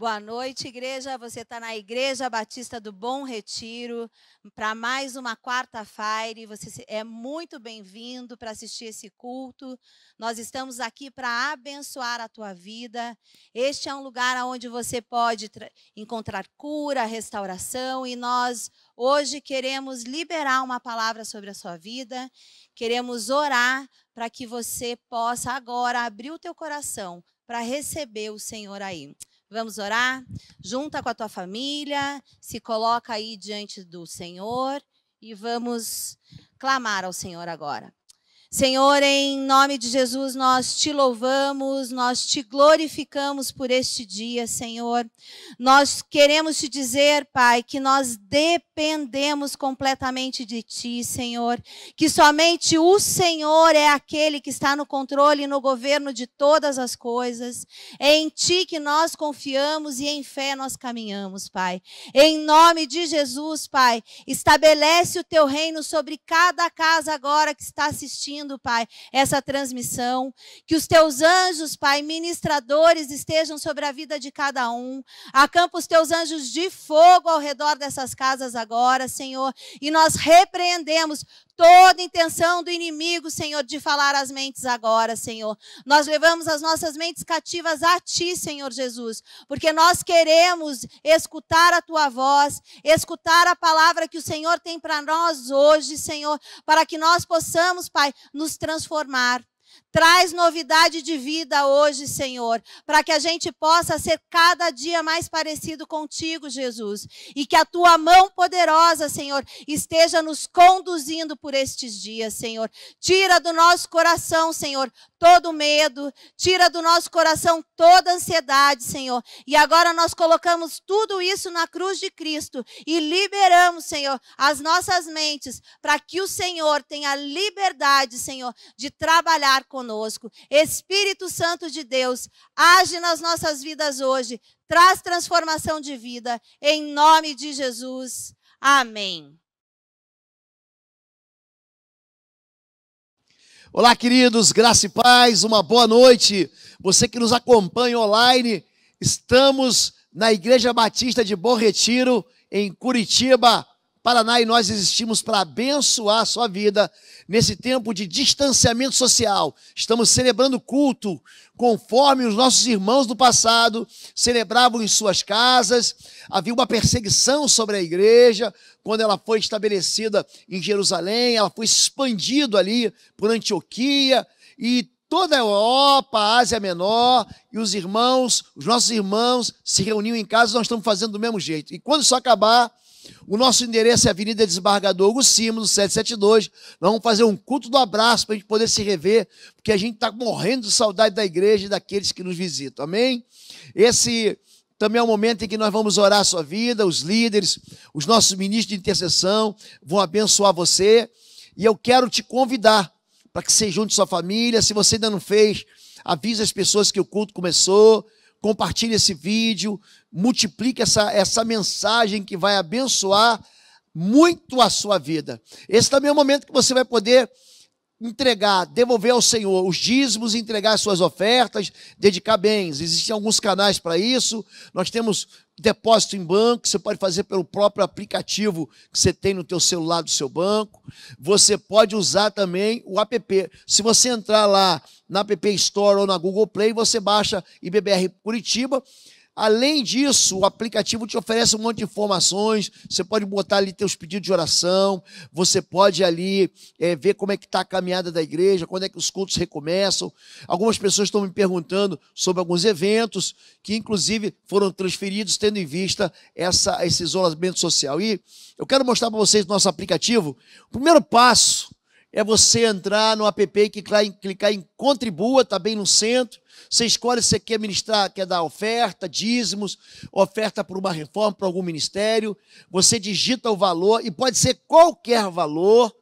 Boa noite, igreja. Você está na Igreja Batista do Bom Retiro para mais uma quarta-feira. Você é muito bem-vindo para assistir esse culto. Nós estamos aqui para abençoar a tua vida. Este é um lugar onde você pode encontrar cura, restauração, e nós hoje queremos liberar uma palavra sobre a sua vida. Queremos orar para que você possa agora abrir o teu coração para receber o Senhor aí. Vamos orar? Junta com a tua família, se coloca aí diante do Senhor e vamos clamar ao Senhor agora. Senhor, em nome de Jesus, nós te louvamos, nós te glorificamos por este dia, Senhor. Nós queremos te dizer, Pai, que nós dependemos completamente de ti, Senhor. Que somente o Senhor é aquele que está no controle e no governo de todas as coisas. É em ti que nós confiamos e em fé nós caminhamos, Pai. Em nome de Jesus, Pai, estabelece o teu reino sobre cada casa agora que está assistindo, Pai, essa transmissão, que os teus anjos, Pai, ministradores estejam sobre a vida de cada um, acampa os teus anjos de fogo ao redor dessas casas agora, Senhor, e nós repreendemos toda intenção do inimigo, Senhor, de falar às mentes agora, Senhor. Nós levamos as nossas mentes cativas a Ti, Senhor Jesus, porque nós queremos escutar a Tua voz, escutar a palavra que o Senhor tem para nós hoje, Senhor, para que nós possamos, Pai, nos transformar. Traz novidade de vida hoje, Senhor, para que a gente possa ser cada dia mais parecido contigo, Jesus. E que a tua mão poderosa, Senhor, esteja nos conduzindo por estes dias, Senhor. Tira do nosso coração, Senhor, todo medo. Tira do nosso coração toda ansiedade, Senhor. E agora nós colocamos tudo isso na cruz de Cristo e liberamos, Senhor, as nossas mentes para que o Senhor tenha liberdade, Senhor, de trabalhar conosco. Espírito Santo de Deus, age nas nossas vidas hoje, traz transformação de vida, em nome de Jesus. Amém. Olá, queridos, graça e paz, uma boa noite. Você que nos acompanha online, estamos na Igreja Batista de Bom Retiro, em Curitiba, Paraná, e nós existimos para abençoar a sua vida nesse tempo de distanciamento social. Estamos celebrando culto conforme os nossos irmãos do passado celebravam em suas casas. Havia uma perseguição sobre a igreja quando ela foi estabelecida em Jerusalém. Ela foi expandida ali por Antioquia e toda a Europa, a Ásia Menor, e os nossos irmãos se reuniam em casa. Nós estamos fazendo do mesmo jeito. E quando isso acabar, o nosso endereço é Avenida Desembargador Hugo Simos, 772. Nós vamos fazer um culto do abraço para a gente poder se rever, porque a gente está morrendo de saudade da igreja e daqueles que nos visitam. Amém? Esse também é o momento em que nós vamos orar a sua vida. Os líderes, os nossos ministros de intercessão vão abençoar você. E eu quero te convidar para que você junte sua família. Se você ainda não fez, avise as pessoas que o culto começou. Compartilhe esse vídeo, multiplique essa mensagem que vai abençoar muito a sua vida. Esse também é o momento que você vai poder entregar, devolver ao Senhor os dízimos, entregar as suas ofertas, dedicar bens. Existem alguns canais para isso. Nós temos depósito em banco, que você pode fazer pelo próprio aplicativo que você tem no teu celular do seu banco. Você pode usar também o app. Se você entrar lá na App Store ou na Google Play, você baixa IBBR Curitiba. Além disso, o aplicativo te oferece um monte de informações. Você pode botar ali teus pedidos de oração. Você pode ali ver como é que está a caminhada da igreja, quando é que os cultos recomeçam. Algumas pessoas estão me perguntando sobre alguns eventos que, inclusive, foram transferidos tendo em vista esse isolamento social. E eu quero mostrar para vocês o nosso aplicativo. O primeiro passo é você entrar no app e clicar em Contribua, está bem no centro. Você escolhe se você quer ministrar, quer dar oferta, dízimos, oferta por uma reforma, para algum ministério. Você digita o valor, e pode ser qualquer valor.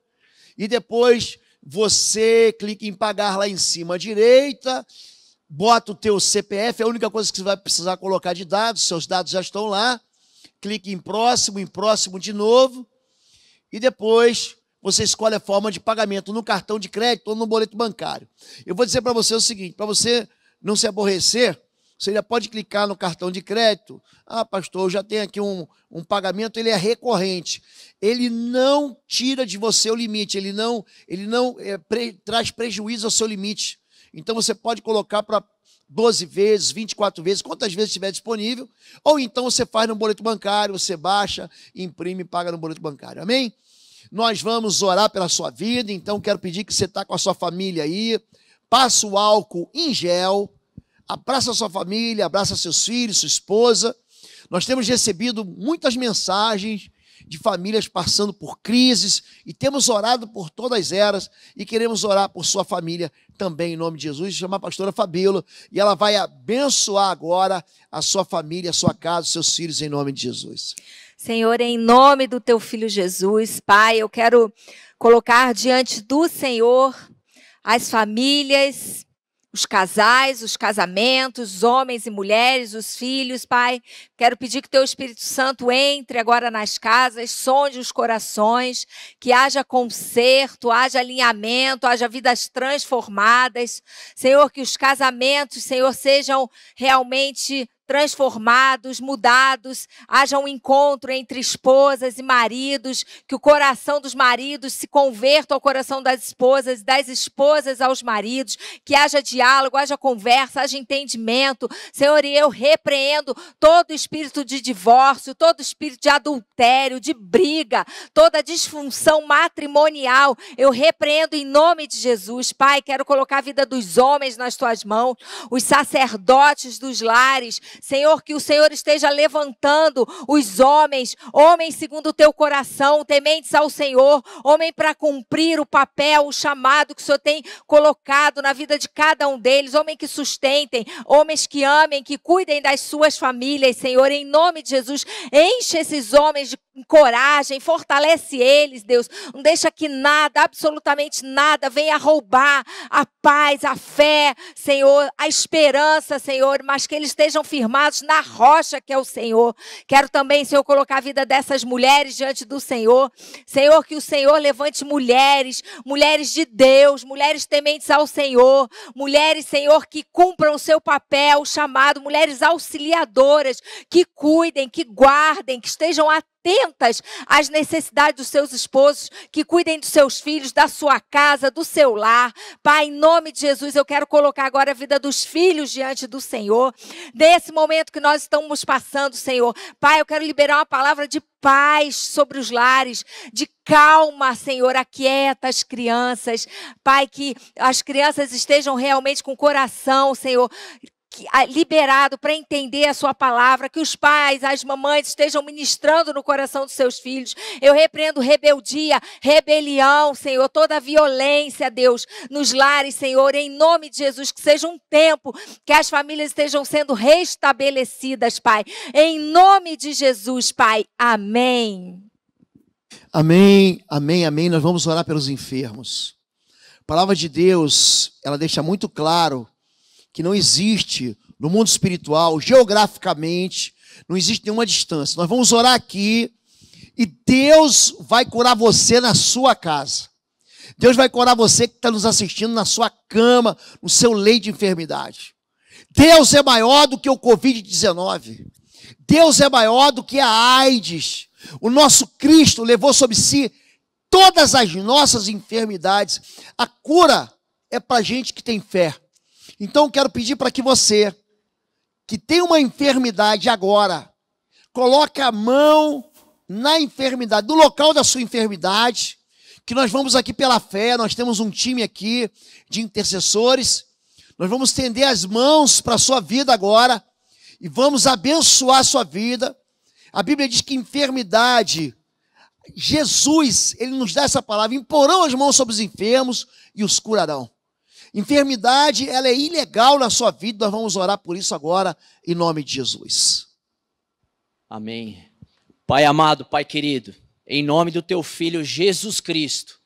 E depois você clica em pagar lá em cima à direita, bota o teu CPF, é a única coisa que você vai precisar colocar de dados, seus dados já estão lá. Clique em próximo de novo. E depois você escolhe a forma de pagamento, no cartão de crédito ou no boleto bancário. Eu vou dizer para você o seguinte, para você não se aborrecer, Você já pode clicar no cartão de crédito. Ah, pastor, eu já tenho aqui um pagamento, ele é recorrente. Ele não tira de você o limite, ele não traz prejuízo ao seu limite. Então você pode colocar para 12 vezes, 24 vezes, quantas vezes estiver disponível. Ou então você faz no boleto bancário, você baixa, imprime e paga no boleto bancário. Amém? Nós vamos orar pela sua vida, então quero pedir que você está com a sua família aí, passa o álcool em gel, abraça a sua família, abraça seus filhos, sua esposa. Nós temos recebido muitas mensagens de famílias passando por crises e temos orado por todas elas e queremos orar por sua família também em nome de Jesus. Chamar a pastora Fabíola e ela vai abençoar agora a sua família, a sua casa, os seus filhos em nome de Jesus. Senhor, em nome do teu filho Jesus, Pai, eu quero colocar diante do Senhor as famílias, os casais, os casamentos, os homens e mulheres, os filhos, Pai. Quero pedir que teu Espírito Santo entre agora nas casas, sonde os corações, que haja conserto, haja alinhamento, haja vidas transformadas. Senhor, que os casamentos, Senhor, sejam realmente transformados, mudados, haja um encontro entre esposas e maridos, que o coração dos maridos se converta ao coração das esposas aos maridos, que haja diálogo, haja conversa, haja entendimento. Senhor, e eu repreendo todo espírito de divórcio, todo espírito de adultério, de briga, toda disfunção matrimonial, eu repreendo em nome de Jesus. Pai, quero colocar a vida dos homens nas tuas mãos, os sacerdotes dos lares. Senhor, que o Senhor esteja levantando os homens segundo o teu coração, tementes ao Senhor, homem para cumprir o papel, o chamado que o Senhor tem colocado na vida de cada um deles, homem que sustentem, homens que amem, que cuidem das suas famílias, Senhor, em nome de Jesus, enche esses homens de coragem, fortalece eles, Deus, não deixa que nada, absolutamente nada, venha roubar a paz, a fé, Senhor, a esperança, Senhor, mas que eles estejam firmados na rocha que é o Senhor. Quero também, Senhor, colocar a vida dessas mulheres diante do Senhor, Senhor, que o Senhor levante mulheres de Deus, mulheres tementes ao Senhor, mulheres, Senhor, que cumpram o seu papel, o chamado, mulheres auxiliadoras, que cuidem, que guardem, que estejam atentas às necessidades dos seus esposos, que cuidem dos seus filhos, da sua casa, do seu lar. Pai, em nome de Jesus, eu quero colocar agora a vida dos filhos diante do Senhor. Nesse momento que nós estamos passando, Senhor, Pai, eu quero liberar uma palavra de paz sobre os lares, de calma, Senhor, aquieta as crianças. Pai, que as crianças estejam realmente com o coração, Senhor, liberado para entender a sua palavra, que os pais, as mamães estejam ministrando no coração dos seus filhos. Eu repreendo rebeldia, rebelião, Senhor, toda a violência, Deus, nos lares, Senhor, em nome de Jesus, que seja um tempo que as famílias estejam sendo restabelecidas, Pai, em nome de Jesus, Pai, amém. Amém, amém, amém. Nós vamos orar pelos enfermos. A palavra de Deus, ela deixa muito claro que não existe no mundo espiritual, geograficamente, não existe nenhuma distância. Nós vamos orar aqui e Deus vai curar você na sua casa. Deus vai curar você que está nos assistindo na sua cama, no seu leito de enfermidade. Deus é maior do que o Covid-19. Deus é maior do que a AIDS. O nosso Cristo levou sobre si todas as nossas enfermidades. A cura é para gente que tem fé. Então, quero pedir para que você, que tem uma enfermidade agora, coloque a mão na enfermidade, no local da sua enfermidade, que nós vamos aqui pela fé, nós temos um time aqui de intercessores, nós vamos estender as mãos para a sua vida agora, e vamos abençoar a sua vida. A Bíblia diz que enfermidade, Jesus, ele nos dá essa palavra, imporão as mãos sobre os enfermos e os curarão. Enfermidade, ela é ilegal na sua vida, nós vamos orar por isso agora, em nome de Jesus. Amém. Pai amado, Pai querido, em nome do teu Filho Jesus Cristo,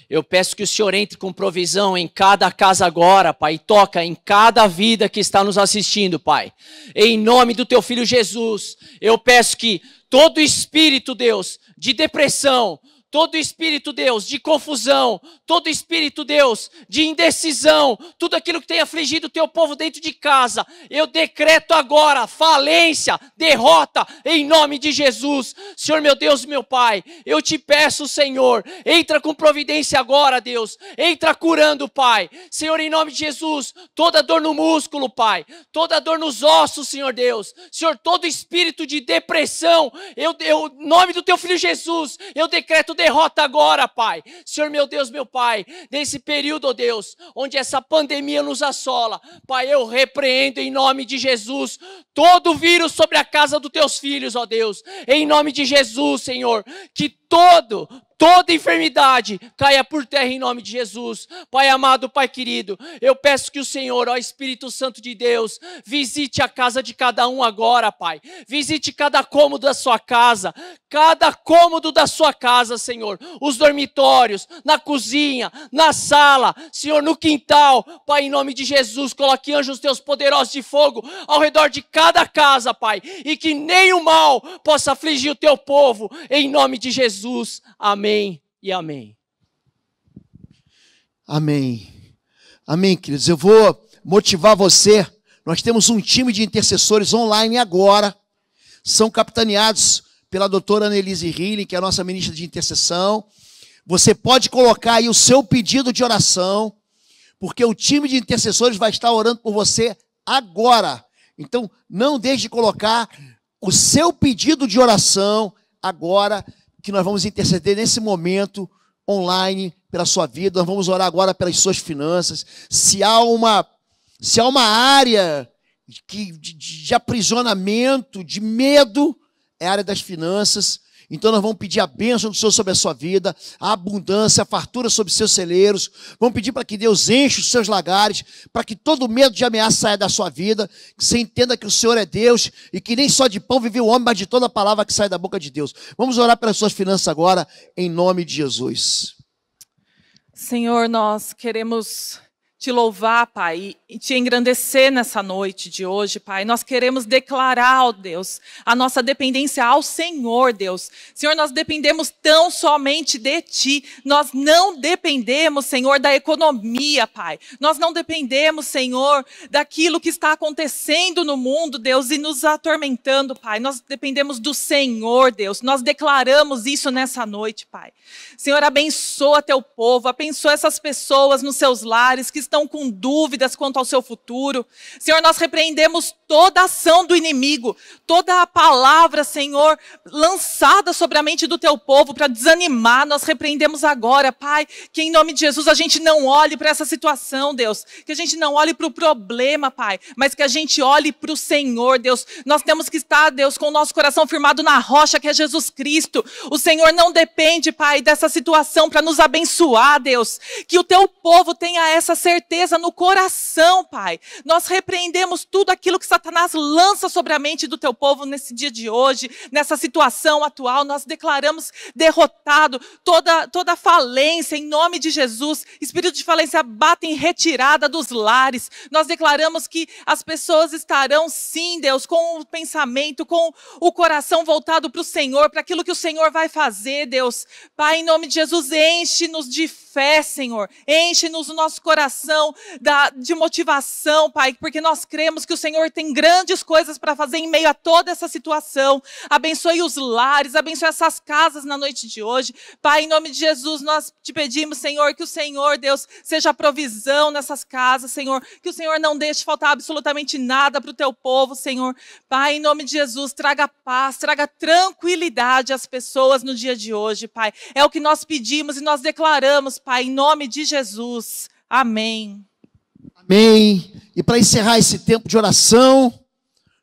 eu peço que o Senhor entre com provisão em cada casa agora, Pai, e toca em cada vida que está nos assistindo, Pai. Em nome do teu Filho Jesus, eu peço que todo espírito, Deus, de depressão, todo espírito, Deus, de confusão, todo espírito, Deus, de indecisão, tudo aquilo que tem afligido o teu povo dentro de casa, eu decreto agora falência, derrota, em nome de Jesus. Senhor, meu Deus, meu Pai, eu te peço, Senhor, entra com providência agora, Deus, entra curando, Pai. Senhor, em nome de Jesus, toda dor no músculo, Pai, toda dor nos ossos, Senhor Deus, Senhor, todo espírito de depressão, em nome do teu filho Jesus, eu decreto derrota agora, Pai. Senhor, meu Deus, meu Pai, nesse período, ó Deus, onde essa pandemia nos assola, Pai, eu repreendo em nome de Jesus todo vírus sobre a casa dos teus filhos, ó Deus, em nome de Jesus, Senhor, que toda enfermidade caia por terra em nome de Jesus. Pai amado, Pai querido, eu peço que o Senhor, ó Espírito Santo de Deus, visite a casa de cada um agora, Pai. Visite cada cômodo da sua casa, Senhor. Os dormitórios, na cozinha, na sala, Senhor, no quintal. Pai, em nome de Jesus, coloque anjos teus poderosos de fogo ao redor de cada casa, Pai. E que nem o mal possa afligir o teu povo, em nome de Jesus. Amém e amém. Amém. Amém, queridos. Eu vou motivar você. Nós temos um time de intercessores online agora. São capitaneados pela doutora Annelise Healing, que é a nossa ministra de intercessão. Você pode colocar aí o seu pedido de oração, porque o time de intercessores vai estar orando por você agora. Então, não deixe de colocar o seu pedido de oração agora, que nós vamos interceder nesse momento online pela sua vida. Nós vamos orar agora pelas suas finanças. Se há uma área de aprisionamento, de medo, é a área das finanças. Então nós vamos pedir a bênção do Senhor sobre a sua vida, a abundância, a fartura sobre seus celeiros. Vamos pedir para que Deus enche os seus lagares, para que todo medo de ameaça saia da sua vida, que você entenda que o Senhor é Deus e que nem só de pão vive o homem, mas de toda a palavra que sai da boca de Deus. Vamos orar pelas suas finanças agora, em nome de Jesus. Senhor, nós queremos te louvar, Pai, e te engrandecer nessa noite de hoje, Pai. Nós queremos declarar, ó Deus, a nossa dependência ao Senhor, Deus. Senhor, nós dependemos tão somente de Ti. Nós não dependemos, Senhor, da economia, Pai. Nós não dependemos, Senhor, daquilo que está acontecendo no mundo, Deus, e nos atormentando, Pai. Nós dependemos do Senhor, Deus. Nós declaramos isso nessa noite, Pai. Senhor, abençoa Teu povo, abençoa essas pessoas nos seus lares que estão com dúvidas quanto ao seu futuro. Senhor, nós repreendemos toda a ação do inimigo, toda a palavra, Senhor, lançada sobre a mente do Teu povo para desanimar, nós repreendemos agora, Pai, que em nome de Jesus a gente não olhe para essa situação, Deus, que a gente não olhe para o problema, Pai, mas que a gente olhe para o Senhor, Deus. Nós temos que estar, Deus, com o nosso coração firmado na rocha que é Jesus Cristo. O Senhor não depende, Pai, dessa situação para nos abençoar, Deus. Que o Teu povo tenha essa certeza no coração, Pai. Nós repreendemos tudo aquilo que Satanás lança sobre a mente do Teu povo nesse dia de hoje, nessa situação atual. Nós declaramos derrotado toda falência em nome de Jesus. Espírito de falência bate em retirada dos lares. Nós declaramos que as pessoas estarão, sim, Deus, com o pensamento, com o coração voltado para o Senhor, para aquilo que o Senhor vai fazer, Deus. Pai, em nome de Jesus, enche-nos de fé, Senhor. Enche-nos o nosso coração de motivação, Pai, porque nós cremos que o Senhor tem grandes coisas para fazer em meio a toda essa situação. Abençoe os lares, abençoe essas casas na noite de hoje. Pai, em nome de Jesus, nós te pedimos, Senhor, que o Senhor, Deus, seja a provisão nessas casas, Senhor, que o Senhor não deixe faltar absolutamente nada para o Teu povo, Senhor. Pai, em nome de Jesus, traga paz, traga tranquilidade às pessoas no dia de hoje, Pai. É o que nós pedimos e nós declaramos, Pai, em nome de Jesus. Amém. Amém. E para encerrar esse tempo de oração,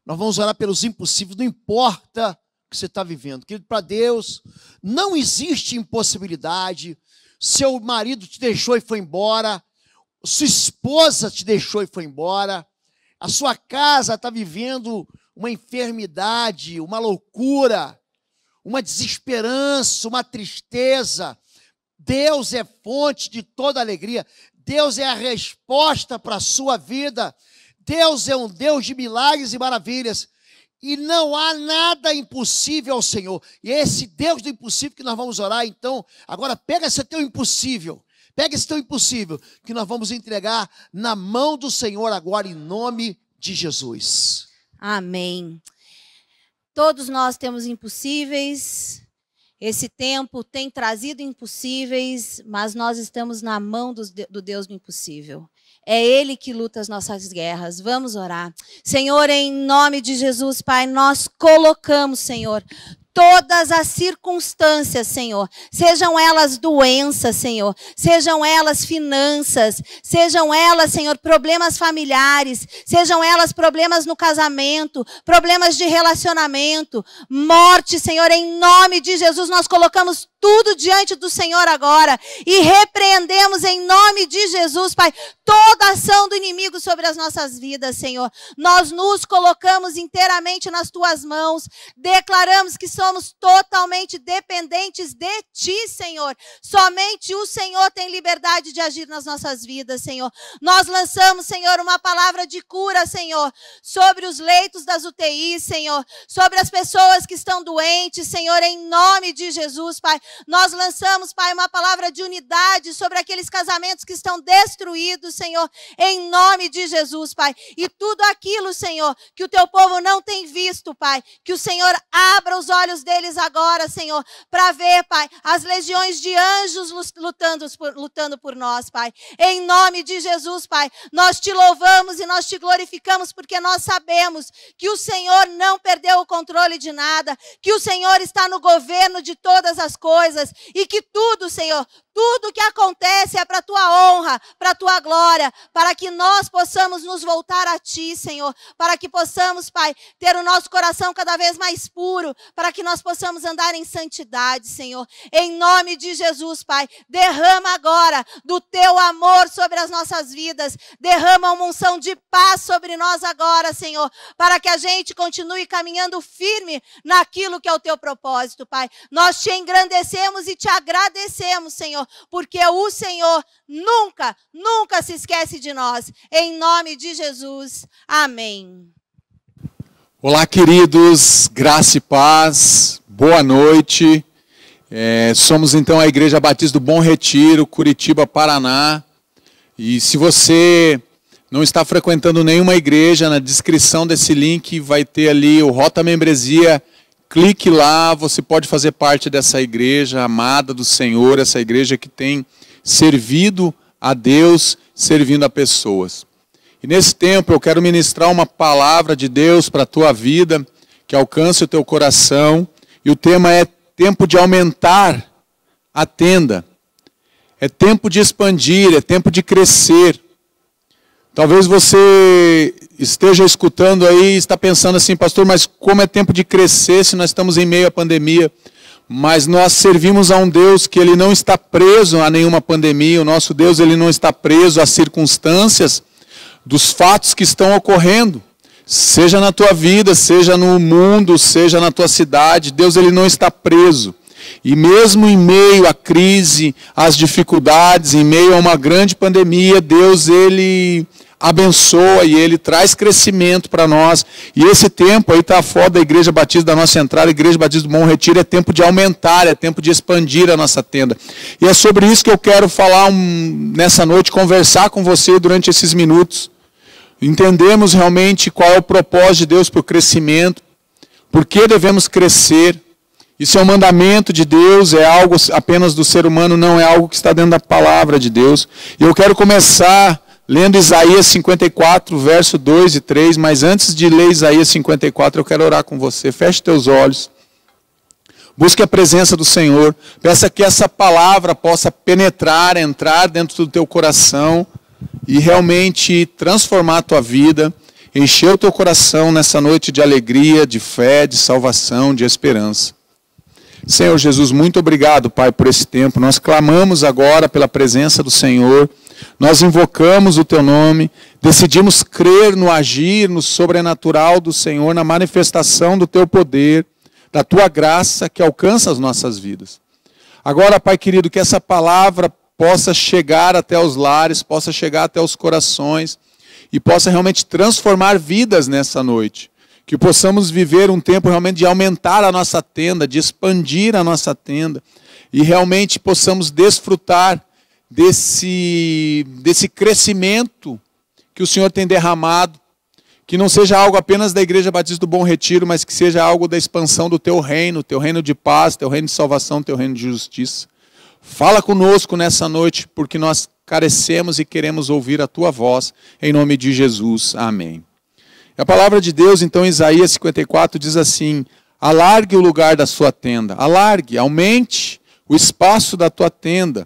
nós vamos orar pelos impossíveis. Não importa o que você está vivendo. Querido, para Deus não existe impossibilidade. Seu marido te deixou e foi embora. Sua esposa te deixou e foi embora. A sua casa está vivendo uma enfermidade, uma loucura, uma desesperança, uma tristeza. Deus é fonte de toda alegria. Deus é a resposta para a sua vida. Deus é um Deus de milagres e maravilhas. E não há nada impossível ao Senhor. E é esse Deus do impossível que nós vamos orar. Então, agora pega esse teu impossível. Pega esse teu impossível que nós vamos entregar na mão do Senhor agora em nome de Jesus. Amém. Todos nós temos impossíveis. Esse tempo tem trazido impossíveis, mas nós estamos na mão do Deus do impossível. É Ele que luta as nossas guerras. Vamos orar. Senhor, em nome de Jesus, Pai, nós colocamos, Senhor, todas as circunstâncias, Senhor, sejam elas doenças, Senhor, sejam elas finanças, sejam elas, Senhor, problemas familiares, sejam elas problemas no casamento, problemas de relacionamento, morte, Senhor, em nome de Jesus, nós colocamos tudo diante do Senhor agora e repreendemos em nome de Jesus, Pai, toda ação do inimigo sobre as nossas vidas, Senhor. Nós nos colocamos inteiramente nas Tuas mãos, declaramos que somos totalmente dependentes de Ti, Senhor. Somente o Senhor tem liberdade de agir nas nossas vidas, Senhor. Nós lançamos, Senhor, uma palavra de cura, Senhor, sobre os leitos das UTIs, Senhor, sobre as pessoas que estão doentes, Senhor, em nome de Jesus, Pai. Nós lançamos, Pai, uma palavra de unidade sobre aqueles casamentos que estão destruídos, Senhor, em nome de Jesus, Pai. E tudo aquilo, Senhor, que o Teu povo não tem visto, Pai, que o Senhor abra os olhos deles agora, Senhor, para ver, Pai, as legiões de anjos lutando por nós, Pai. Em nome de Jesus, Pai, nós Te louvamos e nós Te glorificamos porque nós sabemos que o Senhor não perdeu o controle de nada, que o Senhor está no governo de todas as coisas e que tudo, Senhor, tudo que acontece é para a Tua honra, para a Tua glória, para que nós possamos nos voltar a Ti, Senhor, para que possamos, Pai, ter o nosso coração cada vez mais puro, para que nós possamos andar em santidade, Senhor. Em nome de Jesus, Pai, derrama agora do Teu amor sobre as nossas vidas, derrama uma unção de paz sobre nós agora, Senhor, para que a gente continue caminhando firme naquilo que é o Teu propósito, Pai. Nós Te engrandecemos e Te agradecemos, Senhor, porque o Senhor nunca, nunca se esquece de nós. Em nome de Jesus. Amém. Olá, queridos, graça e paz, boa noite. Somos então a Igreja Batista do Bom Retiro, Curitiba, Paraná. E se você não está frequentando nenhuma igreja, na descrição desse link vai ter ali o Rota Membresia. Clique lá, você pode fazer parte dessa igreja amada do Senhor, essa igreja que tem servido a Deus, servindo a pessoas. E nesse tempo eu quero ministrar uma palavra de Deus para a tua vida, que alcance o teu coração. E o tema é tempo de aumentar a tenda. É tempo de expandir, é tempo de crescer. Talvez você esteja escutando aí e está pensando assim, pastor, mas como é tempo de crescer se nós estamos em meio à pandemia? Mas nós servimos a um Deus que Ele não está preso a nenhuma pandemia. O nosso Deus, Ele não está preso às circunstâncias dos fatos que estão ocorrendo. Seja na tua vida, seja no mundo, seja na tua cidade. Deus, Ele não está preso. E mesmo em meio à crise, às dificuldades, em meio a uma grande pandemia, Deus, Ele abençoa e Ele traz crescimento para nós. E esse tempo aí está fora da Igreja Batista da nossa entrada, a Igreja Batista do Bom Retiro, é tempo de aumentar, é tempo de expandir a nossa tenda. E é sobre isso que eu quero falar nessa noite, conversar com você durante esses minutos. Entendemos realmente qual é o propósito de Deus para o crescimento, por que devemos crescer. Isso é um mandamento de Deus, é algo apenas do ser humano, não é algo que está dentro da palavra de Deus. E eu quero começar lendo Isaías 54, verso 2 e 3, mas antes de ler Isaías 54, eu quero orar com você. Feche teus olhos, busque a presença do Senhor, peça que essa palavra possa penetrar, entrar dentro do teu coração e realmente transformar a tua vida, encher o teu coração nessa noite de alegria, de fé, de salvação, de esperança. Senhor Jesus, muito obrigado, Pai, por esse tempo. Nós clamamos agora pela presença do Senhor, nós invocamos o Teu nome, decidimos crer no agir, no sobrenatural do Senhor, na manifestação do Teu poder, da Tua graça que alcança as nossas vidas. Agora, Pai querido, que essa palavra possa chegar até os lares, possa chegar até os corações e possa realmente transformar vidas nessa noite. que possamos viver um tempo realmente de aumentar a nossa tenda, de expandir a nossa tenda, e realmente possamos desfrutar desse crescimento que o Senhor tem derramado, que não seja algo apenas da Igreja Batista do Bom Retiro, mas que seja algo da expansão do Teu reino de paz, Teu reino de salvação, Teu reino de justiça. Fala conosco nessa noite, porque nós carecemos e queremos ouvir a Tua voz, em nome de Jesus. Amém. A palavra de Deus, então, em Isaías 54, diz assim: alargue o lugar da sua tenda, alargue, aumente o espaço da tua tenda,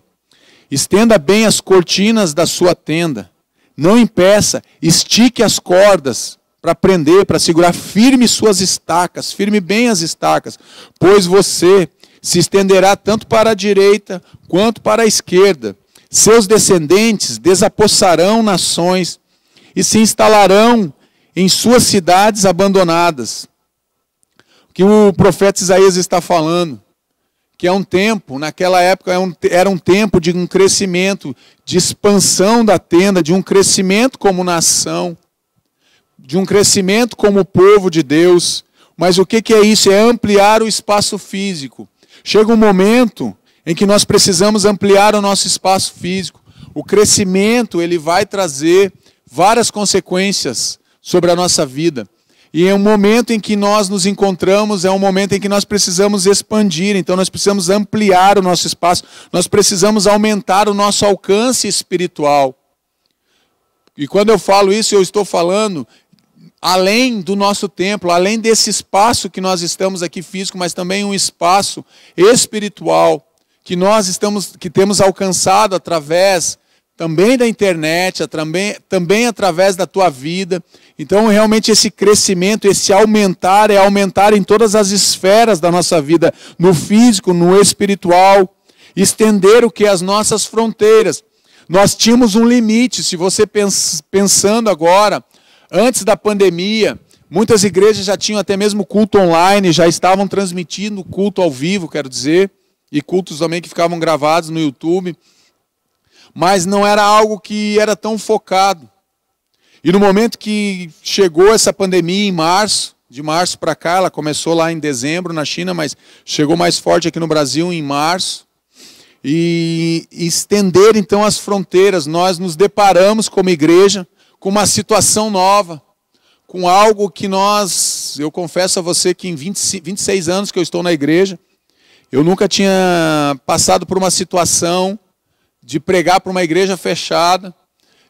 estenda bem as cortinas da sua tenda, não impeça, estique as cordas para prender, para segurar firme suas estacas, firme bem as estacas, pois você se estenderá tanto para a direita quanto para a esquerda. Seus descendentes desapossarão nações e se instalarão em suas cidades abandonadas. O que o profeta Isaías está falando, que é um tempo, naquela época era um tempo de um crescimento, de expansão da tenda, de um crescimento como nação, de um crescimento como povo de Deus. Mas o que é isso? É ampliar o espaço físico. Chega um momento em que nós precisamos ampliar o nosso espaço físico. O crescimento, ele vai trazer várias consequências sobre a nossa vida. E é um momento em que nós nos encontramos, é um momento em que nós precisamos expandir, então nós precisamos ampliar o nosso espaço, nós precisamos aumentar o nosso alcance espiritual. E quando eu falo isso, eu estou falando além do nosso templo, além desse espaço que nós estamos aqui físico, mas também um espaço espiritual que temos alcançado através também da internet, também através da tua vida. Então, realmente, esse crescimento, esse aumentar, é aumentar em todas as esferas da nossa vida, no físico, no espiritual, estender o que? As nossas fronteiras. Nós tínhamos um limite, se você pensando agora, antes da pandemia, muitas igrejas já tinham até mesmo culto online, já estavam transmitindo culto ao vivo, quero dizer, e cultos também que ficavam gravados no YouTube, mas não era algo que era tão focado. E no momento que chegou essa pandemia em março, de março para cá, ela começou lá em dezembro na China, mas chegou mais forte aqui no Brasil em março, e estender então as fronteiras, nós nos deparamos como igreja com uma situação nova, com algo que eu confesso a você que em 26 anos que eu estou na igreja, eu nunca tinha passado por uma situação de pregar para uma igreja fechada,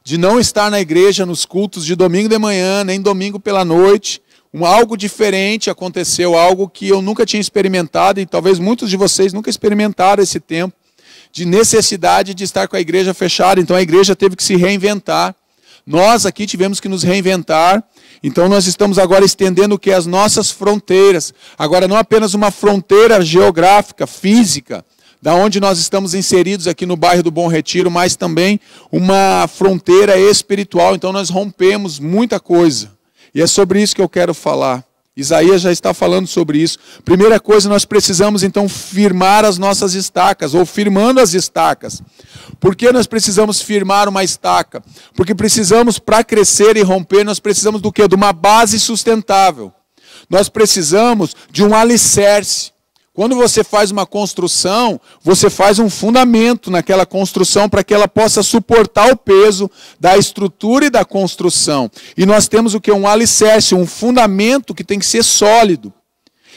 de não estar na igreja nos cultos de domingo de manhã, nem domingo pela noite. Algo diferente aconteceu, algo que eu nunca tinha experimentado, e talvez muitos de vocês nunca experimentaram esse tempo, de necessidade de estar com a igreja fechada. Então a igreja teve que se reinventar. Nós aqui tivemos que nos reinventar. Então nós estamos agora estendendo o que? As nossas fronteiras. Agora não apenas uma fronteira geográfica, física, da onde nós estamos inseridos aqui no bairro do Bom Retiro, mas também uma fronteira espiritual. Então nós rompemos muita coisa. E é sobre isso que eu quero falar. Isaías já está falando sobre isso. Primeira coisa, nós precisamos então firmar as nossas estacas, ou firmando as estacas. Por que nós precisamos firmar uma estaca? Porque precisamos, para crescer e romper, nós precisamos do quê? De uma base sustentável. Nós precisamos de um alicerce. Quando você faz uma construção, você faz um fundamento naquela construção para que ela possa suportar o peso da estrutura e da construção. E nós temos o que? Um alicerce, um fundamento que tem que ser sólido.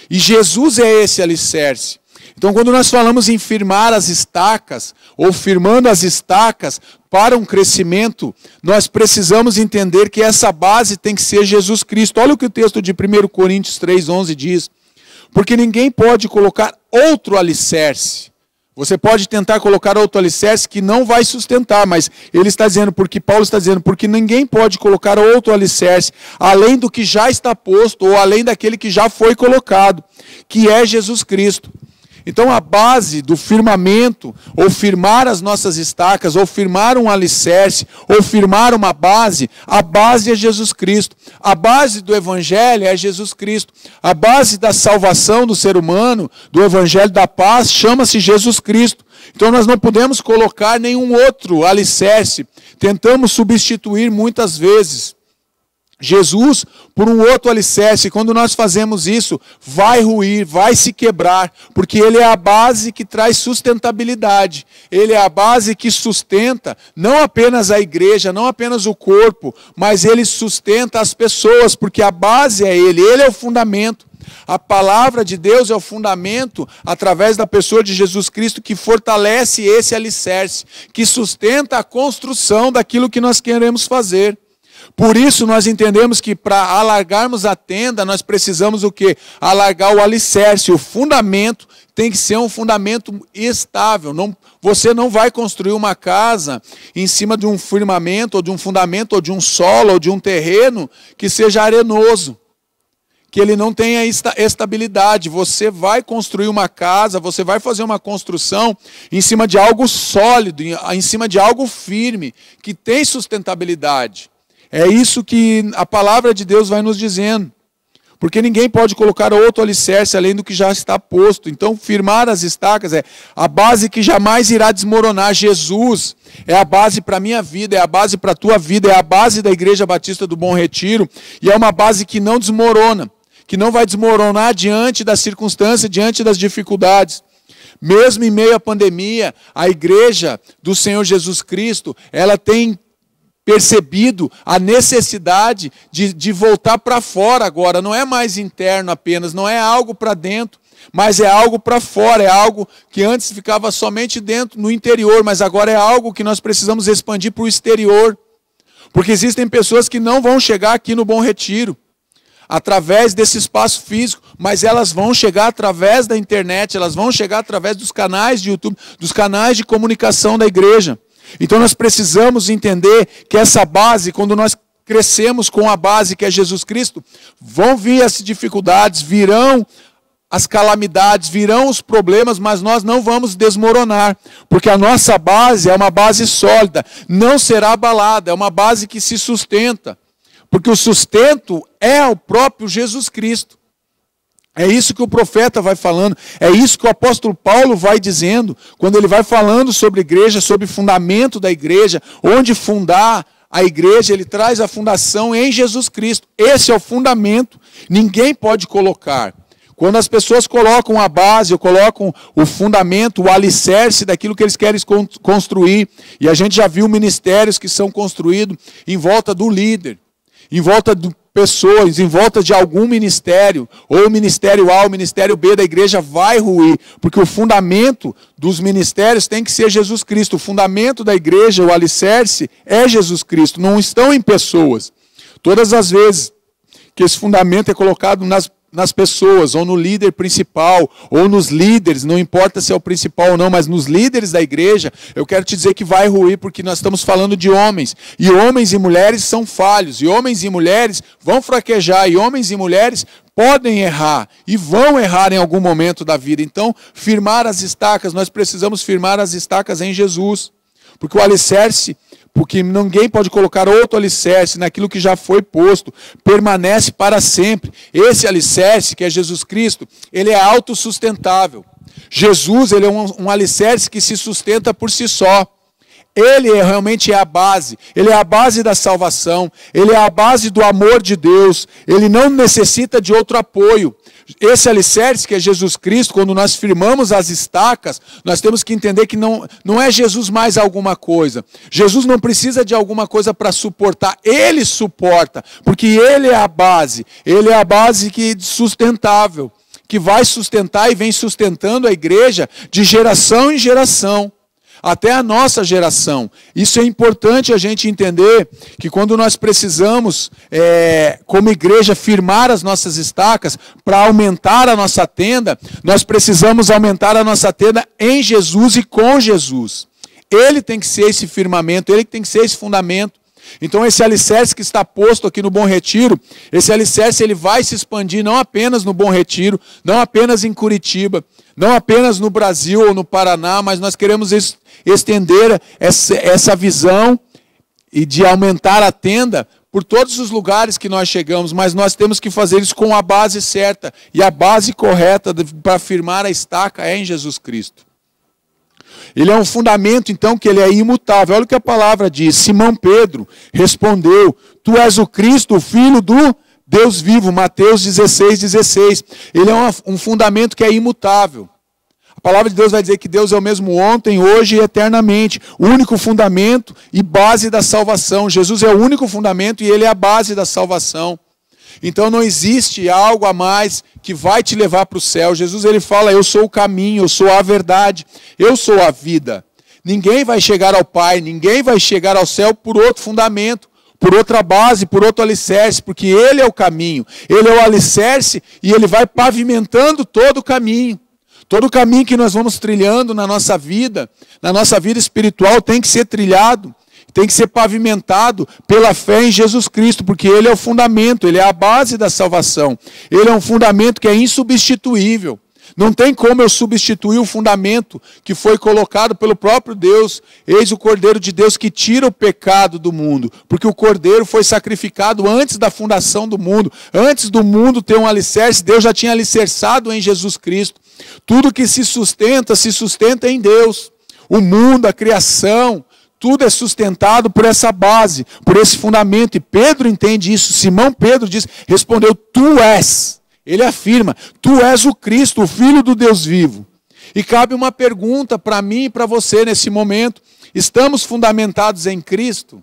E Jesus é esse alicerce. Então, quando nós falamos em firmar as estacas, ou firmando as estacas para um crescimento, nós precisamos entender que essa base tem que ser Jesus Cristo. Olha o que o texto de 1 Coríntios 3:11 diz. Porque ninguém pode colocar outro alicerce. Você pode tentar colocar outro alicerce que não vai sustentar, mas ele está dizendo, porque Paulo está dizendo, porque ninguém pode colocar outro alicerce, além do que já está posto, ou além daquele que já foi colocado, que é Jesus Cristo. Então a base do firmamento, ou firmar as nossas estacas, ou firmar um alicerce, ou firmar uma base, a base é Jesus Cristo. A base do Evangelho é Jesus Cristo. A base da salvação do ser humano, do Evangelho da paz, chama-se Jesus Cristo. Então nós não podemos colocar nenhum outro alicerce. Tentamos substituir muitas vezes. Jesus por um outro alicerce. Quando nós fazemos isso, vai ruir, vai se quebrar, porque ele é a base que traz sustentabilidade. Ele é a base que sustenta não apenas a igreja, não apenas o corpo, mas ele sustenta as pessoas, porque a base é ele é o fundamento. A palavra de Deus é o fundamento através da pessoa de Jesus Cristo que fortalece esse alicerce, que sustenta a construção daquilo que nós queremos fazer. Por isso nós entendemos que para alargarmos a tenda, nós precisamos o quê? Alargar o alicerce. O fundamento tem que ser um fundamento estável. Você não vai construir uma casa em cima de um firmamento, ou de um fundamento, ou de um solo, ou de um terreno que seja arenoso, que ele não tenha estabilidade. Você vai construir uma casa, você vai fazer uma construção em cima de algo sólido, em cima de algo firme, que tem sustentabilidade. É isso que a palavra de Deus vai nos dizendo. Porque ninguém pode colocar outro alicerce além do que já está posto. Então, firmar as estacas é a base que jamais irá desmoronar. Jesus é a base para a minha vida, é a base para a tua vida, é a base da Igreja Batista do Bom Retiro. E é uma base que não desmorona, que não vai desmoronar diante das circunstâncias, diante das dificuldades. Mesmo em meio à pandemia, a Igreja do Senhor Jesus Cristo, ela tem percebido a necessidade de voltar para fora agora. Não é mais interno apenas, não é algo para dentro, mas é algo para fora, é algo que antes ficava somente dentro, no interior, mas agora é algo que nós precisamos expandir para o exterior. Porque existem pessoas que não vão chegar aqui no Bom Retiro através desse espaço físico, mas elas vão chegar através da internet, elas vão chegar através dos canais de YouTube, dos canais de comunicação da igreja. Então nós precisamos entender que essa base, quando nós crescemos com a base que é Jesus Cristo, vão vir as dificuldades, virão as calamidades, virão os problemas, mas nós não vamos desmoronar, porque a nossa base é uma base sólida, não será abalada, é uma base que se sustenta, porque o sustento é o próprio Jesus Cristo. É isso que o profeta vai falando, é isso que o apóstolo Paulo vai dizendo, quando ele vai falando sobre igreja, sobre o fundamento da igreja, onde fundar a igreja, ele traz a fundação em Jesus Cristo. Esse é o fundamento, ninguém pode colocar. Quando as pessoas colocam a base, ou colocam o fundamento, o alicerce daquilo que eles querem construir, e a gente já viu ministérios que são construídos em volta do líder, em volta de pessoas, em volta de algum ministério, ou o ministério A, o ministério B da igreja vai ruir, porque o fundamento dos ministérios tem que ser Jesus Cristo. O fundamento da igreja, o alicerce, é Jesus Cristo, não estão em pessoas. Todas as vezes que esse fundamento é colocado nas pessoas, ou no líder principal, ou nos líderes, não importa se é o principal ou não, mas nos líderes da igreja, eu quero te dizer que vai ruir, porque nós estamos falando de homens, e homens e mulheres são falhos, e homens e mulheres vão fraquejar, e homens e mulheres podem errar, e vão errar em algum momento da vida. Então, firmar as estacas, nós precisamos firmar as estacas em Jesus, porque o alicerce, porque ninguém pode colocar outro alicerce naquilo que já foi posto, permanece para sempre. Esse alicerce, que é Jesus Cristo, ele é autossustentável. Jesus, ele é um alicerce que se sustenta por si só. Ele realmente é a base, ele é a base da salvação, ele é a base do amor de Deus, ele não necessita de outro apoio. Esse alicerce que é Jesus Cristo, quando nós firmamos as estacas, nós temos que entender que não é Jesus mais alguma coisa. Jesus não precisa de alguma coisa para suportar, ele suporta, porque ele é a base que é sustentável, que vai sustentar e vem sustentando a igreja de geração em geração. Até a nossa geração. Isso é importante a gente entender, que quando nós precisamos, como igreja, firmar as nossas estacas para aumentar a nossa tenda, nós precisamos aumentar a nossa tenda em Jesus e com Jesus. Ele tem que ser esse firmamento, ele tem que ser esse fundamento. Então esse alicerce que está posto aqui no Bom Retiro, esse alicerce ele vai se expandir não apenas no Bom Retiro, não apenas em Curitiba, não apenas no Brasil ou no Paraná, mas nós queremos estender essa visão e de aumentar a tenda por todos os lugares que nós chegamos, mas nós temos que fazer isso com a base certa, e a base correta para firmar a estaca é em Jesus Cristo. Ele é um fundamento, então, que ele é imutável. Olha o que a palavra diz. Simão Pedro respondeu: tu és o Cristo, o Filho do Deus vivo. Mateus 16:16. Ele é um fundamento que é imutável. A palavra de Deus vai dizer que Deus é o mesmo ontem, hoje e eternamente. O único fundamento e base da salvação. Jesus é o único fundamento e ele é a base da salvação. Então não existe algo a mais que vai te levar para o céu. Jesus ele fala: eu sou o caminho, eu sou a verdade, eu sou a vida. Ninguém vai chegar ao Pai, ninguém vai chegar ao céu por outro fundamento, por outra base, por outro alicerce, porque ele é o caminho, ele é o alicerce e ele vai pavimentando todo o caminho. Todo o caminho que nós vamos trilhando na nossa vida espiritual tem que ser trilhado, tem que ser pavimentado pela fé em Jesus Cristo, porque ele é o fundamento, ele é a base da salvação. Ele é um fundamento que é insubstituível. Não tem como eu substituir o fundamento que foi colocado pelo próprio Deus. Eis o Cordeiro de Deus que tira o pecado do mundo, porque o Cordeiro foi sacrificado antes da fundação do mundo. Antes do mundo ter um alicerce, Deus já tinha alicerçado em Jesus Cristo. Tudo que se sustenta em Deus. O mundo, a criação, tudo é sustentado por essa base, por esse fundamento. E Pedro entende isso. Simão Pedro respondeu: tu és. Ele afirma: tu és o Cristo, o Filho do Deus vivo. E cabe uma pergunta para mim e para você nesse momento: estamos fundamentados em Cristo?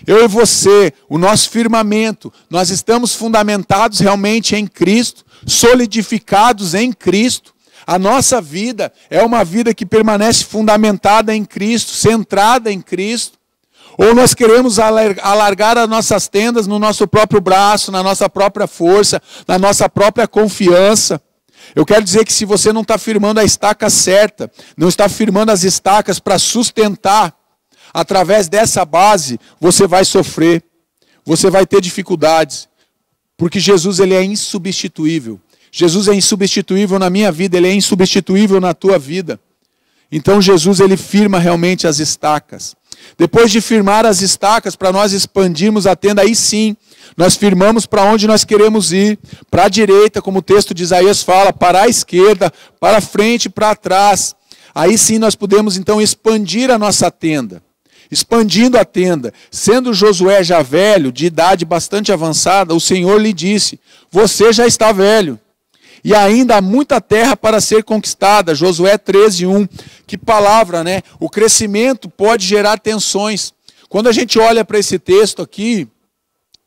Eu e você, o nosso firmamento, nós estamos fundamentados realmente em Cristo, solidificados em Cristo. A nossa vida é uma vida que permanece fundamentada em Cristo, centrada em Cristo. Ou nós queremos alargar as nossas tendas no nosso próprio braço, na nossa própria força, na nossa própria confiança. Eu quero dizer que se você não está firmando a estaca certa, não está firmando as estacas para sustentar, através dessa base, você vai sofrer, você vai ter dificuldades, porque Jesus ele é insubstituível. Jesus é insubstituível na minha vida, ele é insubstituível na tua vida. Então Jesus ele firma realmente as estacas. Depois de firmar as estacas, para nós expandirmos a tenda, aí sim, nós firmamos para onde nós queremos ir, para a direita, como o texto de Isaías fala, para a esquerda, para a frente, para trás. Aí sim nós podemos então expandir a nossa tenda. Expandindo a tenda, sendo Josué já velho, de idade bastante avançada, o Senhor lhe disse: você já está velho, e ainda há muita terra para ser conquistada. Josué 13:1. Que palavra, né? O crescimento pode gerar tensões. Quando a gente olha para esse texto aqui,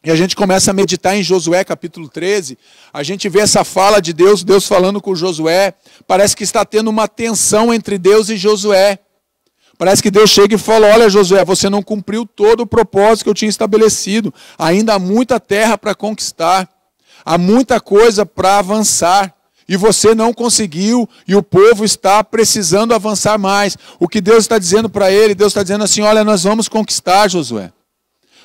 e a gente começa a meditar em Josué capítulo 13, a gente vê essa fala de Deus, Deus falando com Josué, parece que está tendo uma tensão entre Deus e Josué. Parece que Deus chega e fala: olha Josué, você não cumpriu todo o propósito que eu tinha estabelecido, ainda há muita terra para conquistar, há muita coisa para avançar, e você não conseguiu, e o povo está precisando avançar mais. O que Deus está dizendo para ele, Deus está dizendo assim: olha, nós vamos conquistar, Josué.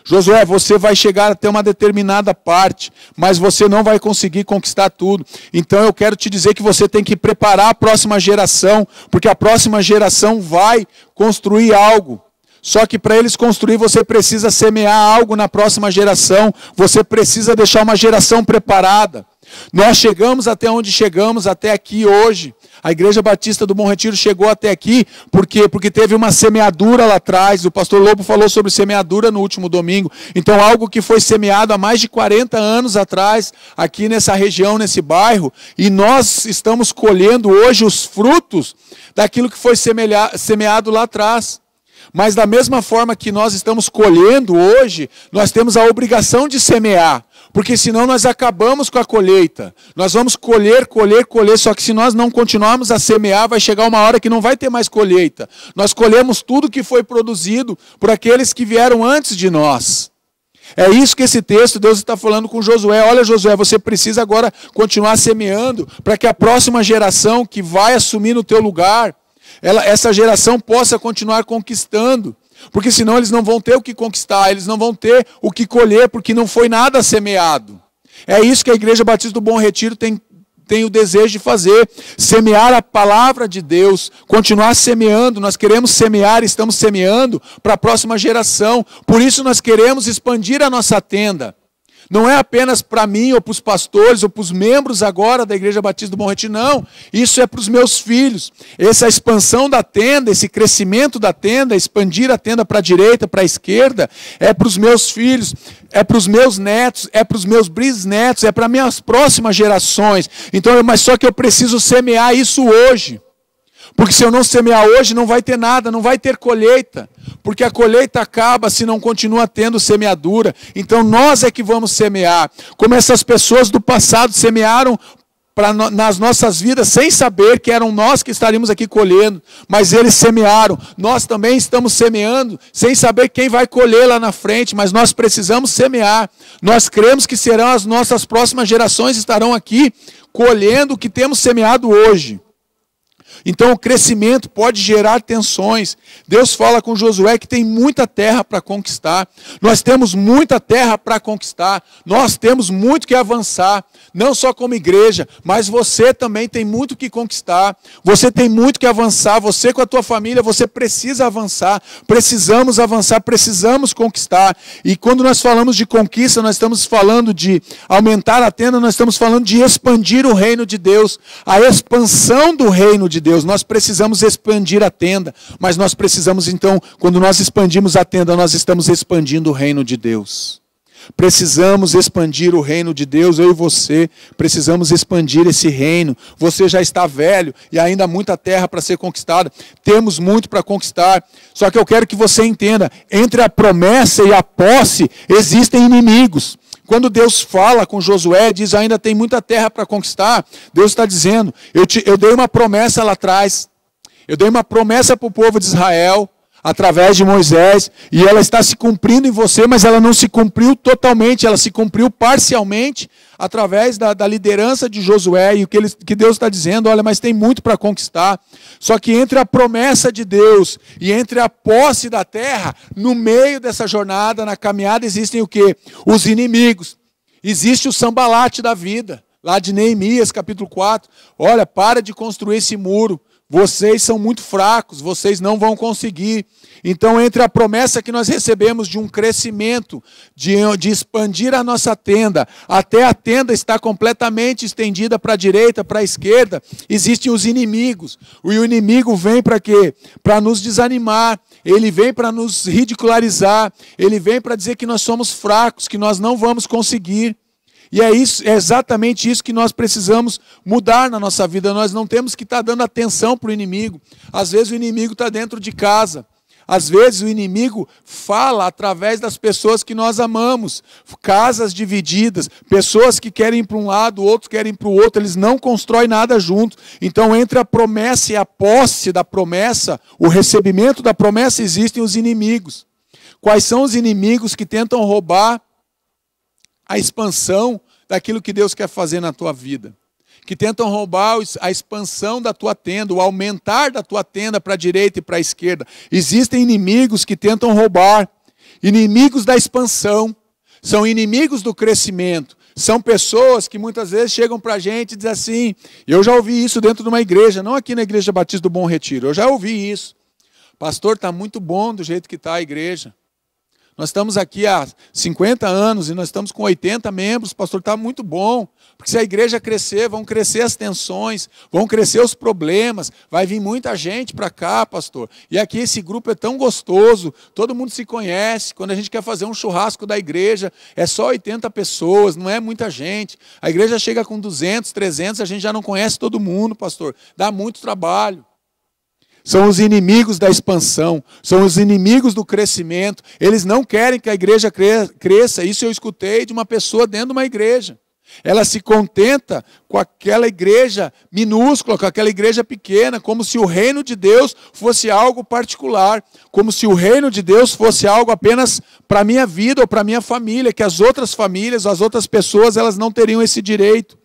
Josué, você vai chegar até uma determinada parte, mas você não vai conseguir conquistar tudo. Então eu quero te dizer que você tem que preparar a próxima geração, porque a próxima geração vai construir algo. Só que para eles construir, você precisa semear algo na próxima geração, você precisa deixar uma geração preparada. Nós chegamos até onde chegamos, até aqui hoje. A Igreja Batista do Bom Retiro chegou até aqui, por quê? Porque teve uma semeadura lá atrás. O pastor Lobo falou sobre semeadura no último domingo. Então algo que foi semeado há mais de 40 anos atrás, aqui nessa região, nesse bairro, e nós estamos colhendo hoje os frutos daquilo que foi semeado lá atrás. Mas da mesma forma que nós estamos colhendo hoje, nós temos a obrigação de semear, porque senão nós acabamos com a colheita. Nós vamos colher, só que se nós não continuarmos a semear, vai chegar uma hora que não vai ter mais colheita. Nós colhemos tudo que foi produzido por aqueles que vieram antes de nós. É isso que esse texto, Deus está falando com Josué. Olha Josué, você precisa agora continuar semeando, para que a próxima geração que vai assumir no teu lugar, essa geração possa continuar conquistando, porque senão eles não vão ter o que conquistar, eles não vão ter o que colher, porque não foi nada semeado. É isso que a Igreja Batista do Bom Retiro tem o desejo de fazer, semear a palavra de Deus, continuar semeando. Nós queremos semear, estamos semeando para a próxima geração, por isso nós queremos expandir a nossa tenda. Não é apenas para mim, ou para os pastores, ou para os membros agora da Igreja Batista do Bom Retiro, não. Isso é para os meus filhos. Essa expansão da tenda, esse crescimento da tenda, expandir a tenda para a direita, para a esquerda, é para os meus filhos, é para os meus netos, é para os meus bisnetos, é para minhas próximas gerações. Então, mas só que eu preciso semear isso hoje. Porque se eu não semear hoje, não vai ter nada, não vai ter colheita. Porque a colheita acaba se não continua tendo semeadura. Então nós é que vamos semear. Como essas pessoas do passado semearam nas nossas vidas, sem saber que eram nós que estaríamos aqui colhendo. Mas eles semearam. Nós também estamos semeando, sem saber quem vai colher lá na frente. Mas nós precisamos semear. Nós cremos que serão as nossas próximas gerações estarão aqui colhendo o que temos semeado hoje. Então o crescimento pode gerar tensões. Deus fala com Josué que tem muita terra para conquistar. Nós temos muita terra para conquistar. Nós temos muito que avançar. Não só como igreja, mas você também tem muito que conquistar. Você tem muito que avançar. Você com a tua família, você precisa avançar. Precisamos avançar, precisamos conquistar. E quando nós falamos de conquista, nós estamos falando de aumentar a tenda, nós estamos falando de expandir o reino de Deus. A expansão do reino de Deus. Nós precisamos expandir a tenda, mas nós precisamos então, quando nós expandimos a tenda, nós estamos expandindo o reino de Deus. Precisamos expandir o reino de Deus, eu e você, precisamos expandir esse reino. Você já está velho e ainda há muita terra para ser conquistada, temos muito para conquistar, só que eu quero que você entenda, entre a promessa e a posse existem inimigos. Quando Deus fala com Josué, diz ainda tem muita terra para conquistar, Deus está dizendo, eu dei uma promessa lá atrás, eu dei uma promessa para o povo de Israel, através de Moisés, e ela está se cumprindo em você, mas ela não se cumpriu totalmente, ela se cumpriu parcialmente, através da liderança de Josué, e o que Deus está dizendo, olha, mas tem muito para conquistar, só que entre a promessa de Deus, e entre a posse da terra, no meio dessa jornada, na caminhada, existem o quê? Os inimigos, existe o Sambalate da vida, lá de Neemias, capítulo 4, olha, para de construir esse muro, vocês são muito fracos, vocês não vão conseguir. Então, entre a promessa que nós recebemos de um crescimento, de expandir a nossa tenda, até a tenda estar completamente estendida para a direita, para a esquerda, existem os inimigos. E o inimigo vem para quê? Para nos desanimar, ele vem para nos ridicularizar, ele vem para dizer que nós somos fracos, que nós não vamos conseguir. E é exatamente isso que nós precisamos mudar na nossa vida. Nós não temos que estar dando atenção para o inimigo. Às vezes o inimigo está dentro de casa. Às vezes o inimigo fala através das pessoas que nós amamos. Casas divididas, pessoas que querem ir para um lado, outros querem ir para o outro. Eles não constroem nada junto. Então entre a promessa e a posse da promessa, o recebimento da promessa, existem os inimigos. Quais são os inimigos que tentam roubar a expansão daquilo que Deus quer fazer na tua vida? Que tentam roubar a expansão da tua tenda, o aumentar da tua tenda para a direita e para a esquerda. Existem inimigos que tentam roubar, inimigos da expansão, são inimigos do crescimento. São pessoas que muitas vezes chegam para a gente e dizem assim, eu já ouvi isso dentro de uma igreja, não aqui na Igreja Batista do Bom Retiro, eu já ouvi isso. Pastor, está muito bom do jeito que está a igreja. Nós estamos aqui há 50 anos e nós estamos com 80 membros, pastor, está muito bom. Porque se a igreja crescer, vão crescer as tensões, vão crescer os problemas, vai vir muita gente para cá, pastor. E aqui esse grupo é tão gostoso, todo mundo se conhece. Quando a gente quer fazer um churrasco da igreja, é só 80 pessoas, não é muita gente. A igreja chega com 200, 300, a gente já não conhece todo mundo, pastor. Dá muito trabalho. São os inimigos da expansão, são os inimigos do crescimento. Eles não querem que a igreja cresça. Isso eu escutei de uma pessoa dentro de uma igreja. Ela se contenta com aquela igreja minúscula, com aquela igreja pequena, como se o reino de Deus fosse algo particular, como se o reino de Deus fosse algo apenas para a minha vida ou para a minha família, que as outras famílias, as outras pessoas, elas não teriam esse direito.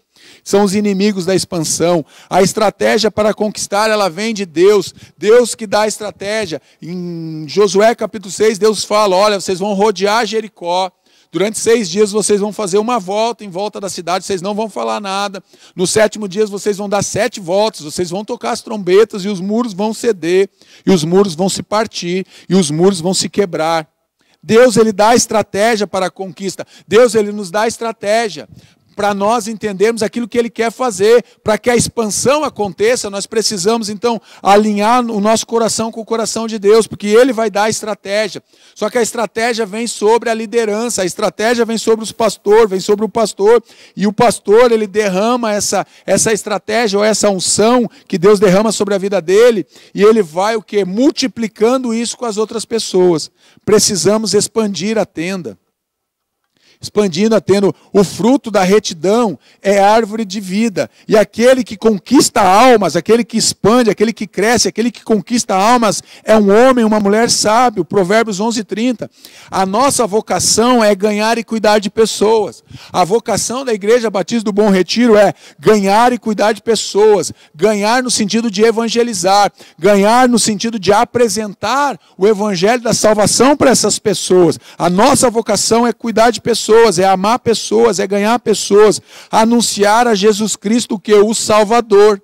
São os inimigos da expansão. A estratégia para conquistar, ela vem de Deus. Deus que dá a estratégia. Em Josué capítulo 6, Deus fala, olha, vocês vão rodear Jericó. Durante 6 dias vocês vão fazer uma volta em volta da cidade, vocês não vão falar nada. No 7º dia vocês vão dar 7 voltas, vocês vão tocar as trombetas e os muros vão ceder, e os muros vão se partir, e os muros vão se quebrar. Deus, ele dá estratégia para a conquista. Deus, ele nos dá estratégia para nós entendermos aquilo que ele quer fazer. Para que a expansão aconteça, nós precisamos, então, alinhar o nosso coração com o coração de Deus, porque ele vai dar a estratégia. Só que a estratégia vem sobre a liderança, a estratégia vem sobre os pastores, vem sobre o pastor, e o pastor, ele derrama essa estratégia, ou essa unção que Deus derrama sobre a vida dele, e ele vai o quê? Multiplicando isso com as outras pessoas. Precisamos expandir a tenda. Expandindo a tenda, o fruto da retidão é árvore de vida. E aquele que conquista almas, aquele que expande, aquele que cresce, aquele que conquista almas, é um homem, uma mulher sábio. Provérbios 11:30. A nossa vocação é ganhar e cuidar de pessoas. A vocação da Igreja Batista do Bom Retiro é ganhar e cuidar de pessoas. Ganhar no sentido de evangelizar. Ganhar no sentido de apresentar o evangelho da salvação para essas pessoas. A nossa vocação é cuidar de pessoas. É amar pessoas, é ganhar pessoas, anunciar a Jesus Cristo que é o Salvador.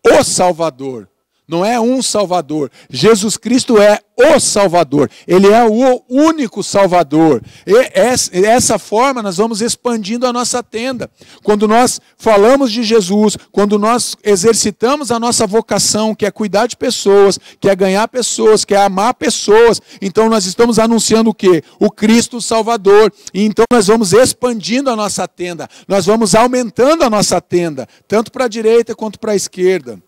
O Salvador. Não é um Salvador. Jesus Cristo é o Salvador. Ele é o único Salvador. E dessa forma nós vamos expandindo a nossa tenda. Quando nós falamos de Jesus, quando nós exercitamos a nossa vocação, que é cuidar de pessoas, que é ganhar pessoas, que é amar pessoas, então nós estamos anunciando o quê? O Cristo Salvador. E então nós vamos expandindo a nossa tenda. Nós vamos aumentando a nossa tenda, tanto para a direita quanto para a esquerda.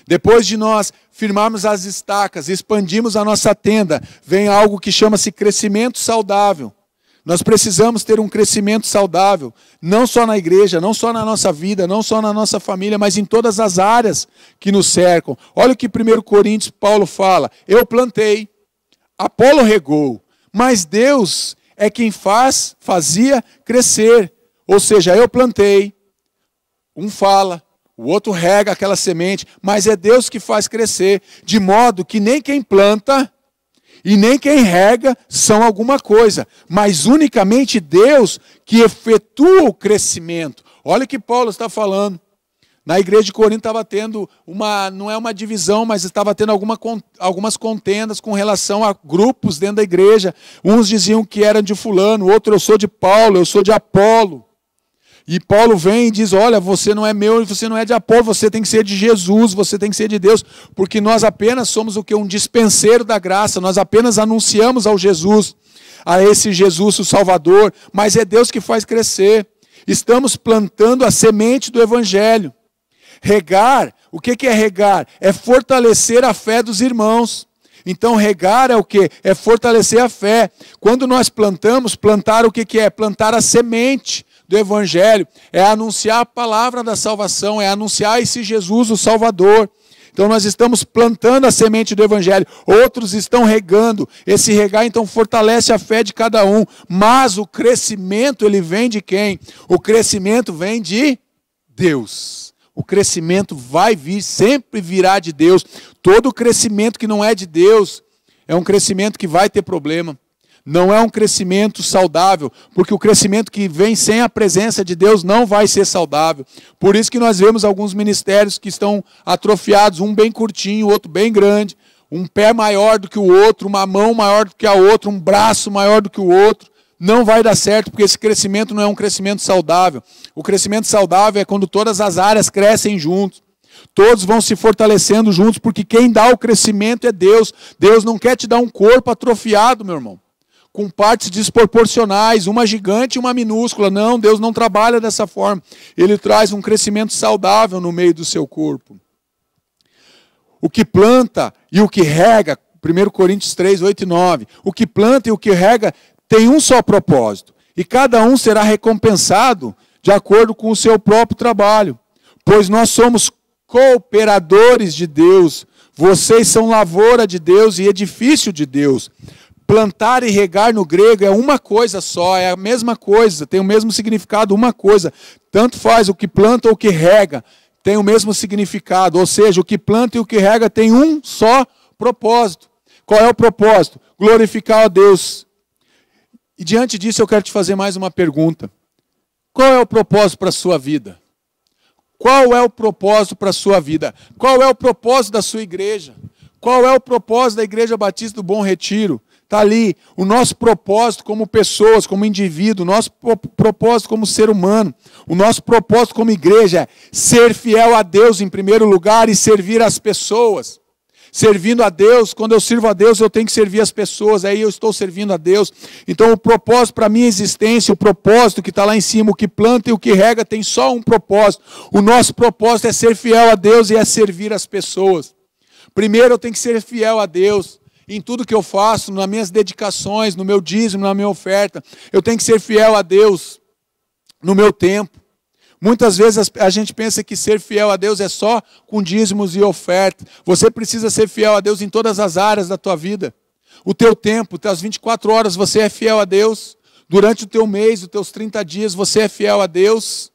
Depois de nós firmarmos as estacas, expandimos a nossa tenda, vem algo que chama-se crescimento saudável. Nós precisamos ter um crescimento saudável, não só na igreja, não só na nossa vida, não só na nossa família, mas em todas as áreas que nos cercam. Olha o que 1 Coríntios Paulo fala: eu plantei, Apolo regou, mas Deus é quem fazia crescer. Ou seja, eu plantei, um fala, o outro rega aquela semente, mas é Deus que faz crescer, de modo que nem quem planta e nem quem rega são alguma coisa, mas unicamente Deus que efetua o crescimento. Olha o que Paulo está falando. Na igreja de Corinto estava tendo não é uma divisão, mas estava tendo algumas contendas com relação a grupos dentro da igreja. Uns diziam que eram de fulano, outro eu sou de Paulo, eu sou de Apolo. E Paulo vem e diz: olha, você não é meu e você não é de Apolo, você tem que ser de Jesus, você tem que ser de Deus, porque nós apenas somos o que? Um dispenseiro da graça, nós apenas anunciamos ao Jesus, a esse Jesus, o Salvador, mas é Deus que faz crescer. Estamos plantando a semente do Evangelho. Regar, o que é regar? É fortalecer a fé dos irmãos. Então regar é o quê? É fortalecer a fé. Quando nós plantamos, plantar o que é? Plantar a semente do Evangelho, é anunciar a palavra da salvação, é anunciar esse Jesus, o Salvador. Então nós estamos plantando a semente do Evangelho, outros estão regando. Esse regar então fortalece a fé de cada um, mas o crescimento ele vem de quem? O crescimento vem de Deus. O crescimento vai vir, sempre virá de Deus. Todo crescimento que não é de Deus é um crescimento que vai ter problema. Não é um crescimento saudável, porque o crescimento que vem sem a presença de Deus não vai ser saudável. Por isso que nós vemos alguns ministérios que estão atrofiados, um bem curtinho, outro bem grande, um pé maior do que o outro, uma mão maior do que a outra, um braço maior do que o outro. Não vai dar certo, porque esse crescimento não é um crescimento saudável. O crescimento saudável é quando todas as áreas crescem juntos. Todos vão se fortalecendo juntos, porque quem dá o crescimento é Deus. Deus não quer te dar um corpo atrofiado, meu irmão, com partes desproporcionais, uma gigante e uma minúscula. Não, Deus não trabalha dessa forma. Ele traz um crescimento saudável no meio do seu corpo. O que planta e o que rega, 1 Coríntios 3, 8 e 9. O que planta e o que rega tem um só propósito, e cada um será recompensado de acordo com o seu próprio trabalho. Pois nós somos cooperadores de Deus, vocês são lavoura de Deus e edifício de Deus. Plantar e regar no grego é uma coisa só, é a mesma coisa, tem o mesmo significado, uma coisa. Tanto faz o que planta ou o que rega, tem o mesmo significado. Ou seja, o que planta e o que rega tem um só propósito. Qual é o propósito? Glorificar a Deus. E diante disso eu quero te fazer mais uma pergunta. Qual é o propósito para a sua vida? Qual é o propósito para a sua vida? Qual é o propósito da sua igreja? Qual é o propósito da Igreja Batista do Bom Retiro? Está ali o nosso propósito como pessoas, como indivíduo, o nosso propósito como ser humano, o nosso propósito como igreja é ser fiel a Deus em primeiro lugar e servir as pessoas. Servindo a Deus, quando eu sirvo a Deus, eu tenho que servir as pessoas, aí eu estou servindo a Deus. Então o propósito para a minha existência, o propósito que está lá em cima, o que planta e o que rega, tem só um propósito. O nosso propósito é ser fiel a Deus e é servir as pessoas. Primeiro eu tenho que ser fiel a Deus em tudo que eu faço, nas minhas dedicações, no meu dízimo, na minha oferta. Eu tenho que ser fiel a Deus no meu tempo. Muitas vezes a gente pensa que ser fiel a Deus é só com dízimos e oferta. Você precisa ser fiel a Deus em todas as áreas da tua vida. O teu tempo, as 24 horas, você é fiel a Deus. Durante o teu mês, os teus 30 dias, você é fiel a Deus.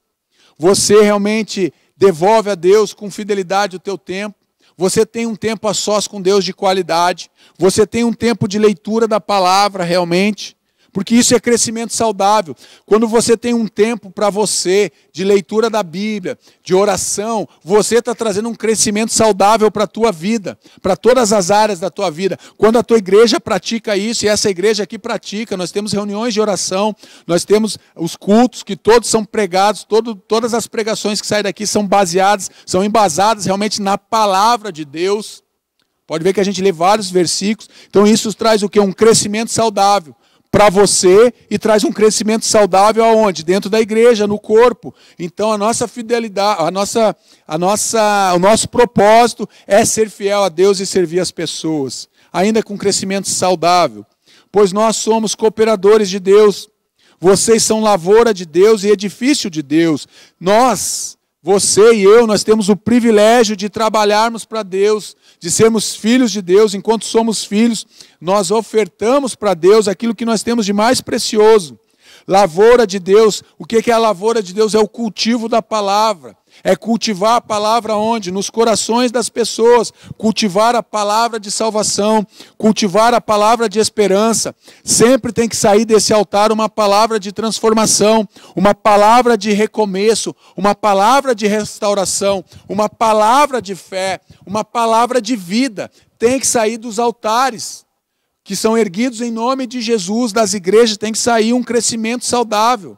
Você realmente devolve a Deus com fidelidade o teu tempo. Você tem um tempo a sós com Deus de qualidade. Você tem um tempo de leitura da palavra realmente. Porque isso é crescimento saudável. Quando você tem um tempo para você, de leitura da Bíblia, de oração, você está trazendo um crescimento saudável para a tua vida, para todas as áreas da tua vida. Quando a tua igreja pratica isso, e essa igreja aqui pratica, nós temos reuniões de oração, nós temos os cultos que todos são pregados, todas as pregações que saem daqui são baseadas, são embasadas realmente na palavra de Deus. Pode ver que a gente lê vários versículos. Então isso traz o quê? Um crescimento saudável para você e traz um crescimento saudável aonde? Dentro da igreja, no corpo. Então a nossa fidelidade, o nosso propósito é ser fiel a Deus e servir as pessoas, ainda com crescimento saudável. Pois nós somos cooperadores de Deus. Vocês são lavoura de Deus e edifício de Deus. Você e eu, nós temos o privilégio de trabalharmos para Deus, de sermos filhos de Deus. Enquanto somos filhos, nós ofertamos para Deus aquilo que nós temos de mais precioso. Lavoura de Deus, o que é a lavoura de Deus? É o cultivo da palavra. É cultivar a palavra onde? Nos corações das pessoas. Cultivar a palavra de salvação. Cultivar a palavra de esperança. Sempre tem que sair desse altar uma palavra de transformação. Uma palavra de recomeço. Uma palavra de restauração. Uma palavra de fé. Uma palavra de vida. Tem que sair dos altares que são erguidos em nome de Jesus, das igrejas. Tem que sair um crescimento saudável.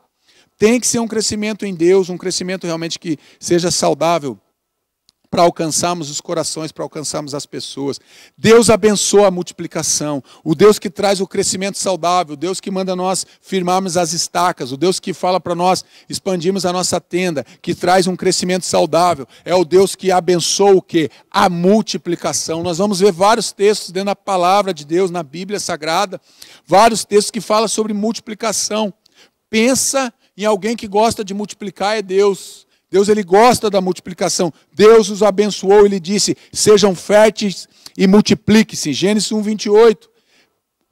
Tem que ser um crescimento em Deus, um crescimento realmente que seja saudável para alcançarmos os corações, para alcançarmos as pessoas. Deus abençoa a multiplicação, o Deus que traz o crescimento saudável, o Deus que manda nós firmarmos as estacas, o Deus que fala para nós expandirmos a nossa tenda, que traz um crescimento saudável, é o Deus que abençoa o quê? A multiplicação. Nós vamos ver vários textos dentro da palavra de Deus, na Bíblia Sagrada, vários textos que falam sobre multiplicação. Pensa em alguém que gosta de multiplicar, é Deus. Deus, ele gosta da multiplicação. Deus os abençoou, ele disse, sejam férteis e multipliquem-se. Gênesis 1:28.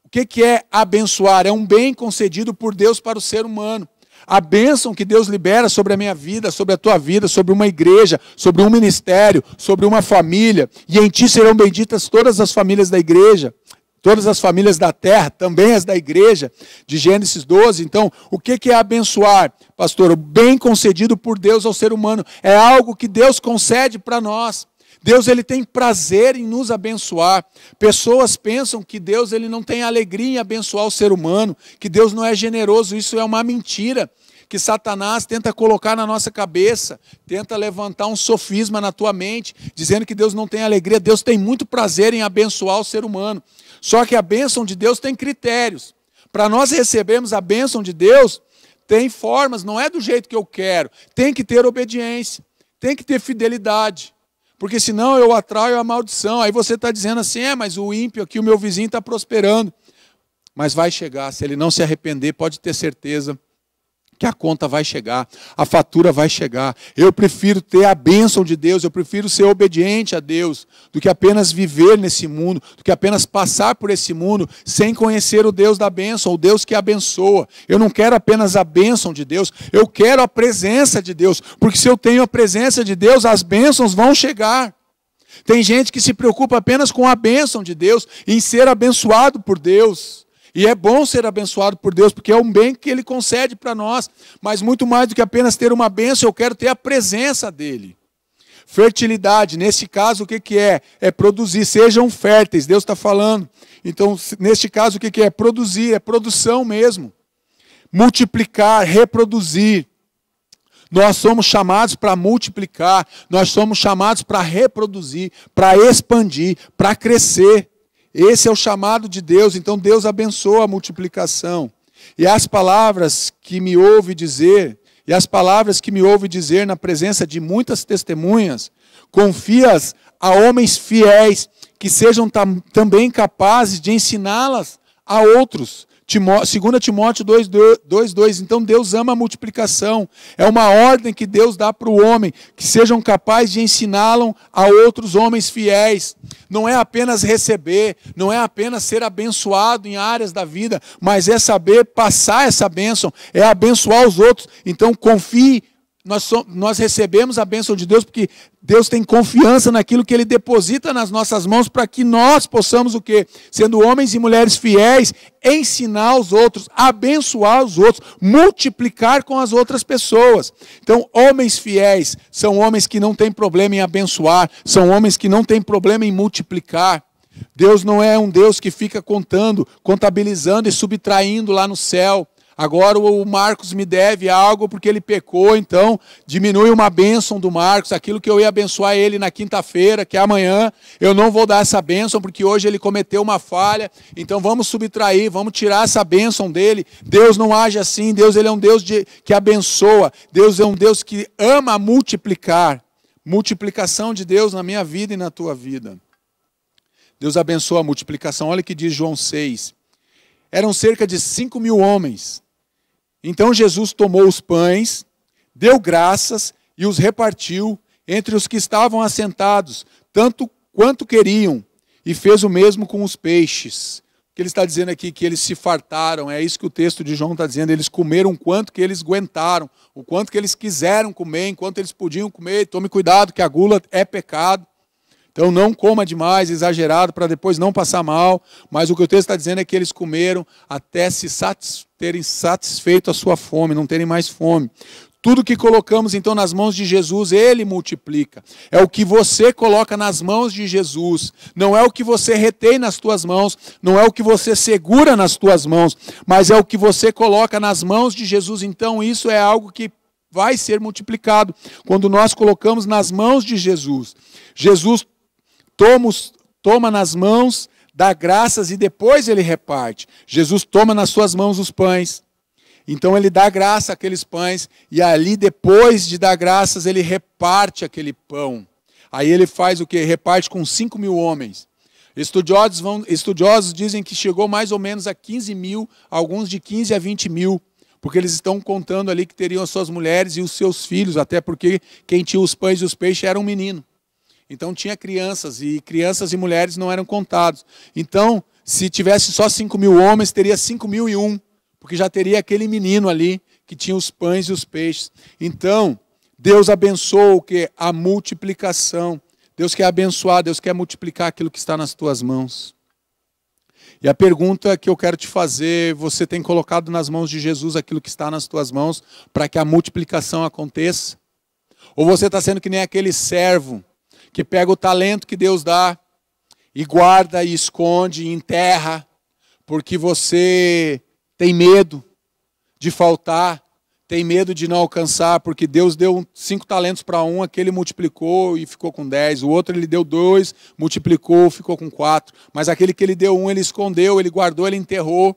O que é abençoar? É um bem concedido por Deus para o ser humano. A bênção que Deus libera sobre a minha vida, sobre a tua vida, sobre uma igreja, sobre um ministério, sobre uma família. E em ti serão benditas todas as famílias da igreja. Todas as famílias da terra, também as da igreja, de Gênesis 12. Então, o que é abençoar, pastor? O bem concedido por Deus ao ser humano. É algo que Deus concede para nós. Deus, ele tem prazer em nos abençoar. Pessoas pensam que Deus, ele não tem alegria em abençoar o ser humano, que Deus não é generoso. Isso é uma mentira que Satanás tenta colocar na nossa cabeça, tenta levantar um sofisma na tua mente, dizendo que Deus não tem alegria. Deus tem muito prazer em abençoar o ser humano. Só que a bênção de Deus tem critérios. Para nós recebermos a bênção de Deus, tem formas, não é do jeito que eu quero. Tem que ter obediência, tem que ter fidelidade. Porque senão eu atraio a maldição. Aí você está dizendo assim, mas o ímpio aqui, o meu vizinho está prosperando. Mas vai chegar, se ele não se arrepender, pode ter certeza que a conta vai chegar, a fatura vai chegar. Eu prefiro ter a bênção de Deus, eu prefiro ser obediente a Deus, do que apenas viver nesse mundo, do que apenas passar por esse mundo, sem conhecer o Deus da bênção, o Deus que abençoa. Eu não quero apenas a bênção de Deus, eu quero a presença de Deus, porque se eu tenho a presença de Deus, as bênçãos vão chegar. Tem gente que se preocupa apenas com a bênção de Deus, em ser abençoado por Deus. E é bom ser abençoado por Deus, porque é um bem que Ele concede para nós. Mas muito mais do que apenas ter uma bênção, eu quero ter a presença dEle. Fertilidade, nesse caso, o que é? É produzir, sejam férteis, Deus está falando. Então, neste caso, o que é? Produzir, é produção mesmo. Multiplicar, reproduzir. Nós somos chamados para multiplicar, nós somos chamados para reproduzir, para expandir, para crescer. Esse é o chamado de Deus, então Deus abençoa a multiplicação. E as palavras que me ouve dizer, na presença de muitas testemunhas, confia-as a homens fiéis, que sejam também capazes de ensiná-las a outros. 2 Timóteo 2:2. Então Deus ama a multiplicação. É uma ordem que Deus dá para o homem, que sejam capazes de ensiná-lo a outros homens fiéis. Não é apenas receber, não é apenas ser abençoado em áreas da vida, mas é saber passar essa bênção, é abençoar os outros. Então confie. Nós recebemos a bênção de Deus porque Deus tem confiança naquilo que Ele deposita nas nossas mãos para que nós possamos o quê? Sendo homens e mulheres fiéis, ensinar os outros, abençoar os outros, multiplicar com as outras pessoas. Então, homens fiéis são homens que não têm problema em abençoar, são homens que não têm problema em multiplicar. Deus não é um Deus que fica contabilizando e subtraindo lá no céu. Agora o Marcos me deve algo porque ele pecou, então diminui uma bênção do Marcos, aquilo que eu ia abençoar ele na quinta-feira, que é amanhã, eu não vou dar essa bênção porque hoje ele cometeu uma falha, então vamos subtrair, vamos tirar essa bênção dele. Deus não age assim, Deus ele é um Deus que abençoa, Deus é um Deus que ama multiplicar, multiplicação de Deus na minha vida e na tua vida. Deus abençoa a multiplicação, olha o que diz João 6, eram cerca de 5.000 homens. Então Jesus tomou os pães, deu graças e os repartiu entre os que estavam assentados, tanto quanto queriam, e fez o mesmo com os peixes. O que ele está dizendo aqui? Que eles se fartaram, é isso que o texto de João está dizendo, eles comeram o quanto que eles aguentaram, o quanto que eles quiseram comer, enquanto eles podiam comer. Tome cuidado que a gula é pecado. Então não coma demais, exagerado, para depois não passar mal. Mas o que o texto está dizendo é que eles comeram até terem satisfeito a sua fome, não terem mais fome. Tudo que colocamos então nas mãos de Jesus, Ele multiplica. É o que você coloca nas mãos de Jesus. Não é o que você retém nas tuas mãos, não é o que você segura nas tuas mãos, mas é o que você coloca nas mãos de Jesus. Então isso é algo que vai ser multiplicado quando nós colocamos nas mãos de Jesus. Jesus toma nas mãos, dá graças e depois ele reparte. Jesus toma nas suas mãos os pães. Então ele dá graça àqueles pães e ali depois de dar graças ele reparte aquele pão. Aí ele faz o quê? Reparte com 5.000 homens. Estudiosos dizem que chegou mais ou menos a 15.000, alguns de 15 a 20.000. Porque eles estão contando ali que teriam as suas mulheres e os seus filhos, até porque quem tinha os pães e os peixes era um menino. Então tinha crianças e mulheres não eram contados. Então, se tivesse só 5.000 homens, teria 5.001, porque já teria aquele menino ali que tinha os pães e os peixes. Então, Deus abençoa o quê? A multiplicação. Deus quer abençoar, Deus quer multiplicar aquilo que está nas tuas mãos. E a pergunta que eu quero te fazer, você tem colocado nas mãos de Jesus aquilo que está nas tuas mãos para que a multiplicação aconteça? Ou você está sendo que nem aquele servo que pega o talento que Deus dá e guarda e esconde, e enterra, porque você tem medo de faltar, tem medo de não alcançar, porque Deus deu 5 talentos para um, aquele multiplicou e ficou com 10, o outro ele deu 2, multiplicou, ficou com 4, mas aquele que ele deu 1, ele escondeu, ele guardou, ele enterrou,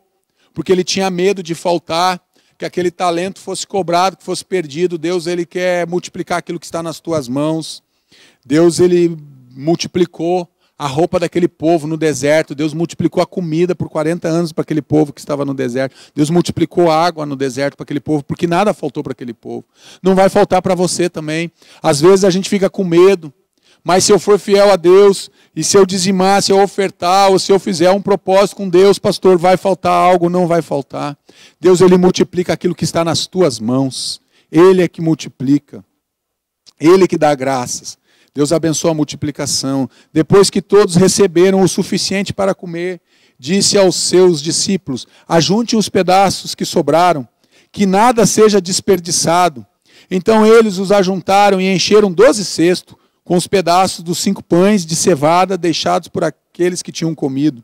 porque ele tinha medo de faltar, que aquele talento fosse cobrado, que fosse perdido. Deus ele quer multiplicar aquilo que está nas tuas mãos. Deus ele multiplicou a roupa daquele povo no deserto. Deus multiplicou a comida por 40 anos para aquele povo que estava no deserto. Deus multiplicou a água no deserto para aquele povo, porque nada faltou para aquele povo. Não vai faltar para você também. Às vezes a gente fica com medo, mas se eu for fiel a Deus, e se eu dizimar, se eu ofertar, ou se eu fizer um propósito com Deus, pastor, vai faltar algo? Não vai faltar. Deus ele multiplica aquilo que está nas tuas mãos. Ele é que multiplica. Ele que dá graças. Deus abençoa a multiplicação. Depois que todos receberam o suficiente para comer, disse aos seus discípulos: ajuntem os pedaços que sobraram, que nada seja desperdiçado. Então eles os ajuntaram e encheram 12 cestos, com os pedaços dos 5 pães de cevada deixados por aqueles que tinham comido.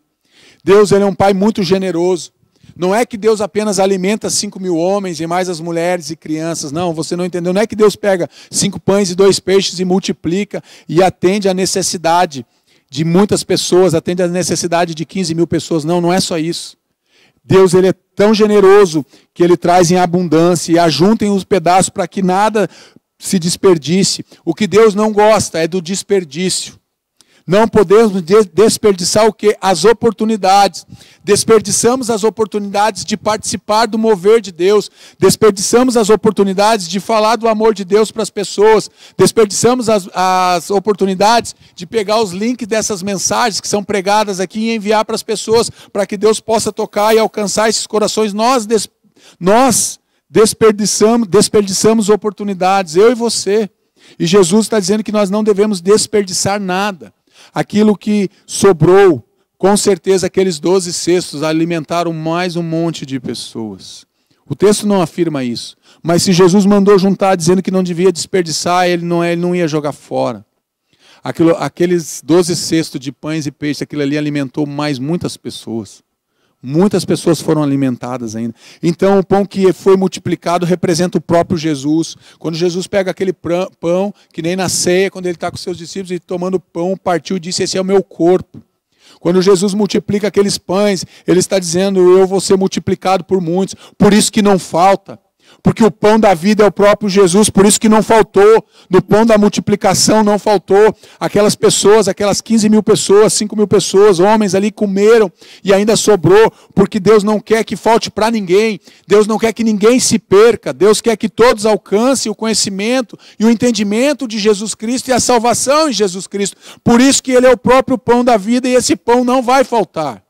Deus, ele é um Pai muito generoso. Não é que Deus apenas alimenta 5.000 homens e mais as mulheres e crianças. Não, você não entendeu. Não é que Deus pega 5 pães e 2 peixes e multiplica e atende a necessidade de muitas pessoas, atende a necessidade de 15.000 pessoas. Não, não é só isso. Deus, ele é tão generoso que ele traz em abundância e ajuntem os pedaços para que nada se desperdice. O que Deus não gosta é do desperdício. Não podemos desperdiçar o quê? As oportunidades. Desperdiçamos as oportunidades de participar do mover de Deus. Desperdiçamos as oportunidades de falar do amor de Deus para as pessoas. Desperdiçamos as oportunidades de pegar os links dessas mensagens que são pregadas aqui e enviar para as pessoas, para que Deus possa tocar e alcançar esses corações. Nós desperdiçamos oportunidades, eu e você. E Jesus está dizendo que nós não devemos desperdiçar nada. Aquilo que sobrou, com certeza aqueles 12 cestos alimentaram mais um monte de pessoas. O texto não afirma isso. Mas se Jesus mandou juntar dizendo que não devia desperdiçar, ele não ia jogar fora. Aqueles 12 cestos de pães e peixes, aquilo ali alimentou mais muitas pessoas. Muitas pessoas foram alimentadas ainda. Então o pão que foi multiplicado representa o próprio Jesus. Quando Jesus pega aquele pão, que nem na ceia, quando ele está com seus discípulos e tomando pão, partiu e disse: esse é o meu corpo. Quando Jesus multiplica aqueles pães, ele está dizendo: eu vou ser multiplicado por muitos. Por isso que não falta. Porque o pão da vida é o próprio Jesus, por isso que não faltou. No pão da multiplicação não faltou. Aquelas pessoas, aquelas 15.000 pessoas, 5.000 pessoas, homens ali comeram e ainda sobrou, porque Deus não quer que falte para ninguém. Deus não quer que ninguém se perca. Deus quer que todos alcancem o conhecimento e o entendimento de Jesus Cristo e a salvação em Jesus Cristo. Por isso que ele é o próprio pão da vida e esse pão não vai faltar.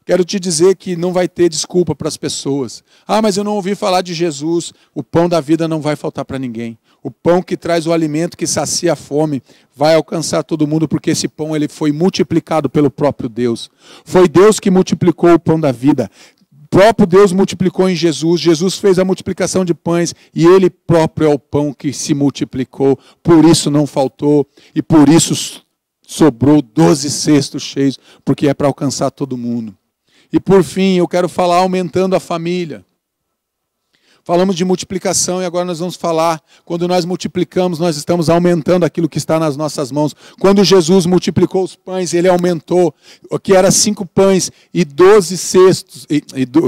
Quero te dizer que não vai ter desculpa para as pessoas. Ah, mas eu não ouvi falar de Jesus. O pão da vida não vai faltar para ninguém. O pão que traz o alimento que sacia a fome vai alcançar todo mundo, porque esse pão ele foi multiplicado pelo próprio Deus. Foi Deus que multiplicou o pão da vida. O próprio Deus multiplicou em Jesus. Jesus fez a multiplicação de pães e ele próprio é o pão que se multiplicou. Por isso não faltou e por isso sobrou 12 cestos cheios, porque é para alcançar todo mundo. E por fim, eu quero falar aumentando a família. Falamos de multiplicação e agora nós vamos falar, quando nós multiplicamos, nós estamos aumentando aquilo que está nas nossas mãos. Quando Jesus multiplicou os pães, ele aumentou, o que era 5 pães e 12 cestos,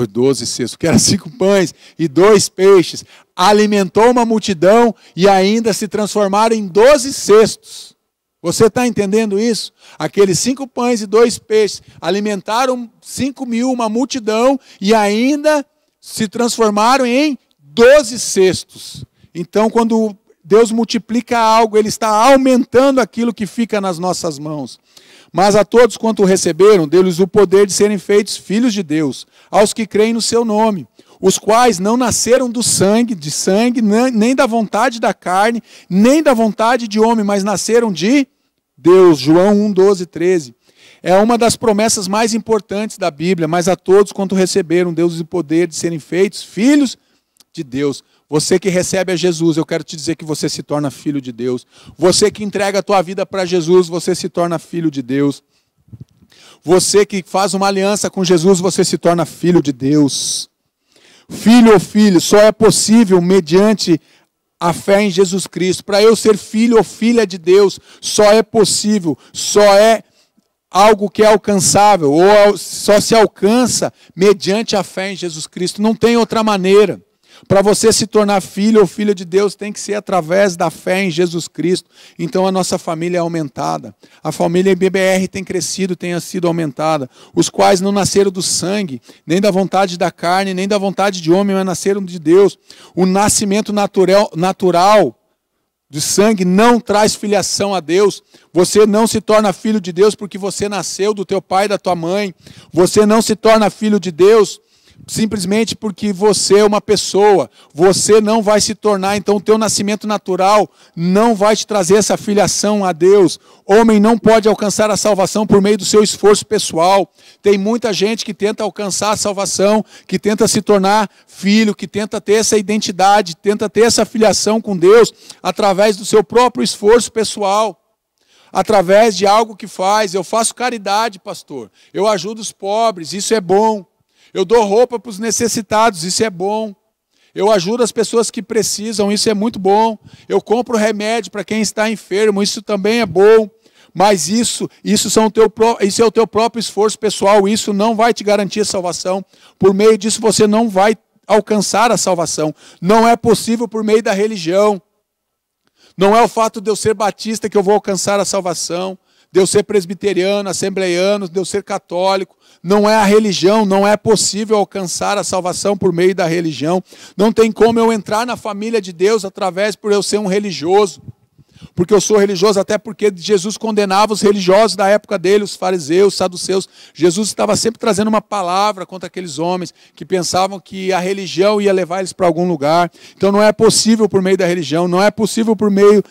12 cestos, que era 5 pães e 2 peixes, alimentou uma multidão e ainda se transformaram em 12 cestos. Você está entendendo isso? Aqueles 5 pães e 2 peixes alimentaram 5.000, uma multidão, e ainda se transformaram em 12 cestos. Então, quando Deus multiplica algo, ele está aumentando aquilo que fica nas nossas mãos. Mas a todos quanto receberam, deu-lhes o poder de serem feitos filhos de Deus, aos que creem no seu nome, os quais não nasceram de sangue, nem da vontade da carne, nem da vontade de homem, mas nasceram de Deus. João 1, 12, 13. É uma das promessas mais importantes da Bíblia, mas a todos quanto receberam, deu-lhes o poder de serem feitos filhos de Deus. Você que recebe a Jesus, eu quero te dizer que você se torna filho de Deus. Você que entrega a tua vida para Jesus, você se torna filho de Deus. Você que faz uma aliança com Jesus, você se torna filho de Deus. Filho ou filho só é possível mediante a fé em Jesus Cristo. Para eu ser filho ou filha de Deus, só é possível, só é algo que é alcançável, ou só se alcança mediante a fé em Jesus Cristo. Não tem outra maneira. Para você se tornar filho ou filha de Deus, tem que ser através da fé em Jesus Cristo. Então a nossa família é aumentada. A família BBR tem crescido, tem sido aumentada. Os quais não nasceram do sangue, nem da vontade da carne, nem da vontade de homem, mas nasceram de Deus. O nascimento natural de sangue não traz filiação a Deus. Você não se torna filho de Deus porque você nasceu do teu pai e da tua mãe. Você não se torna filho de Deus simplesmente porque você é uma pessoa. Você não vai se tornar, então o teu nascimento natural não vai te trazer essa filiação a Deus. Homem não pode alcançar a salvação por meio do seu esforço pessoal. Tem muita gente que tenta alcançar a salvação, que tenta se tornar filho, que tenta ter essa identidade, tenta ter essa filiação com Deus através do seu próprio esforço pessoal. através de algo que faz. Eu faço caridade, pastor. Eu ajudo os pobres, isso é bom. Eu dou roupa para os necessitados, isso é bom. Eu ajudo as pessoas que precisam, isso é muito bom. Eu compro remédio para quem está enfermo, isso também é bom. Mas isso é o teu próprio esforço pessoal, isso não vai te garantir a salvação. Por meio disso você não vai alcançar a salvação. Não é possível por meio da religião. Não é o fato de eu ser batista que eu vou alcançar a salvação, de eu ser presbiteriano, assembleiano, de eu ser católico. Não é a religião, não é possível alcançar a salvação por meio da religião. Não tem como eu entrar na família de Deus através por eu ser um religioso. Porque eu sou religioso, até porque Jesus condenava os religiosos da época dele, os fariseus, os saduceus. Jesus estava sempre trazendo uma palavra contra aqueles homens que pensavam que a religião ia levar eles para algum lugar. Então não é possível por meio da religião, não é possível por meio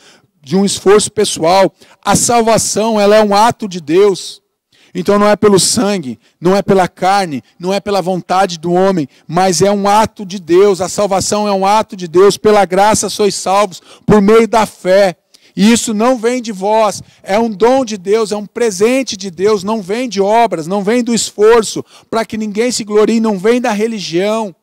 de um esforço pessoal. A salvação, ela é um ato de Deus. Então não é pelo sangue, não é pela carne, não é pela vontade do homem, mas é um ato de Deus. A salvação é um ato de Deus. Pela graça sois salvos por meio da fé. E isso não vem de vós, é um dom de Deus, é um presente de Deus, não vem de obras, não vem do esforço, para que ninguém se glorie, não vem da religião.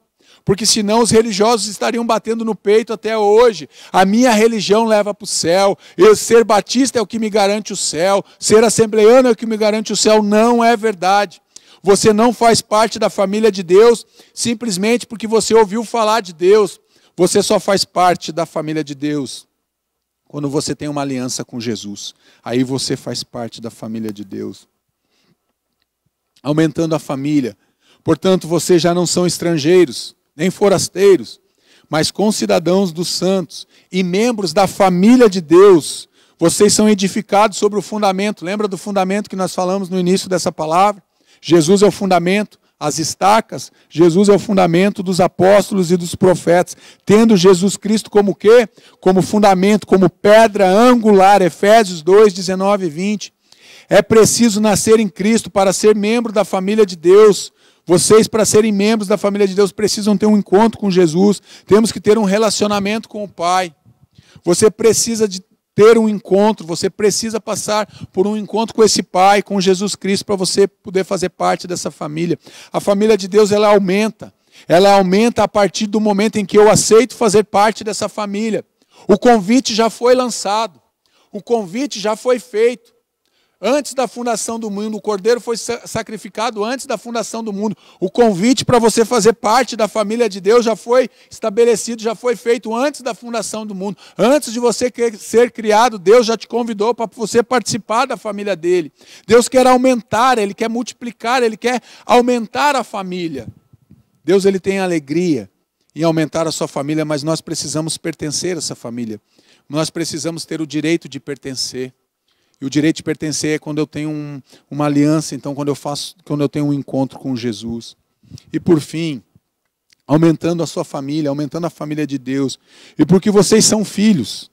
Porque senão os religiosos estariam batendo no peito até hoje. A minha religião leva para o céu. Eu ser batista é o que me garante o céu. Ser assembleiano é o que me garante o céu. Não é verdade. Você não faz parte da família de Deus simplesmente porque você ouviu falar de Deus. Você só faz parte da família de Deus quando você tem uma aliança com Jesus. Aí você faz parte da família de Deus. Aumentando a família. Portanto, vocês já não são estrangeiros, nem forasteiros, mas concidadãos dos santos e membros da família de Deus. Vocês são edificados sobre o fundamento. Lembra do fundamento que nós falamos no início dessa palavra? Jesus é o fundamento, as estacas. Jesus é o fundamento dos apóstolos e dos profetas. Tendo Jesus Cristo como quê? Como fundamento, como pedra angular. Efésios 2, 19 e 20. É preciso nascer em Cristo para ser membro da família de Deus. Vocês, para serem membros da família de Deus, precisam ter um encontro com Jesus. Temos que ter um relacionamento com o Pai. Você precisa de ter um encontro, você precisa passar por um encontro com esse Pai, com Jesus Cristo, para você poder fazer parte dessa família. A família de Deus, ela aumenta. Ela aumenta a partir do momento em que eu aceito fazer parte dessa família. O convite já foi lançado. O convite já foi feito. Antes da fundação do mundo, o Cordeiro foi sacrificado antes da fundação do mundo. O convite para você fazer parte da família de Deus já foi estabelecido, já foi feito antes da fundação do mundo. Antes de você ser criado, Deus já te convidou para você participar da família dele. Deus quer aumentar, Ele quer multiplicar, Ele quer aumentar a família. Deus, Ele tem alegria em aumentar a sua família, mas nós precisamos pertencer a essa família. Nós precisamos ter o direito de pertencer. E o direito de pertencer é quando eu tenho uma aliança, então quando eu tenho um encontro com Jesus. E por fim, aumentando a sua família, aumentando a família de Deus. E porque vocês são filhos,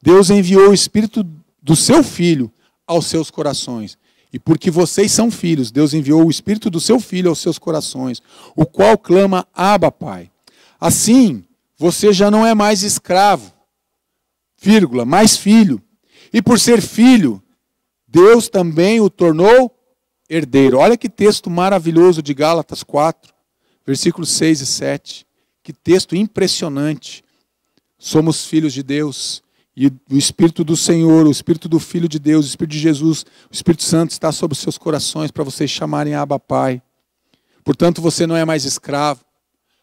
Deus enviou o Espírito do seu Filho aos seus corações. E porque vocês são filhos, Deus enviou o Espírito do seu Filho aos seus corações, o qual clama, Abba, Pai. Assim, você já não é mais escravo, vírgula, mais filho. E por ser filho, Deus também o tornou herdeiro. Olha que texto maravilhoso de Gálatas 4, versículos 6 e 7. Que texto impressionante. Somos filhos de Deus. E o Espírito do Senhor, o Espírito do Filho de Deus, o Espírito de Jesus, o Espírito Santo está sobre os seus corações para vocês chamarem Abba Pai. Portanto, você não é mais escravo.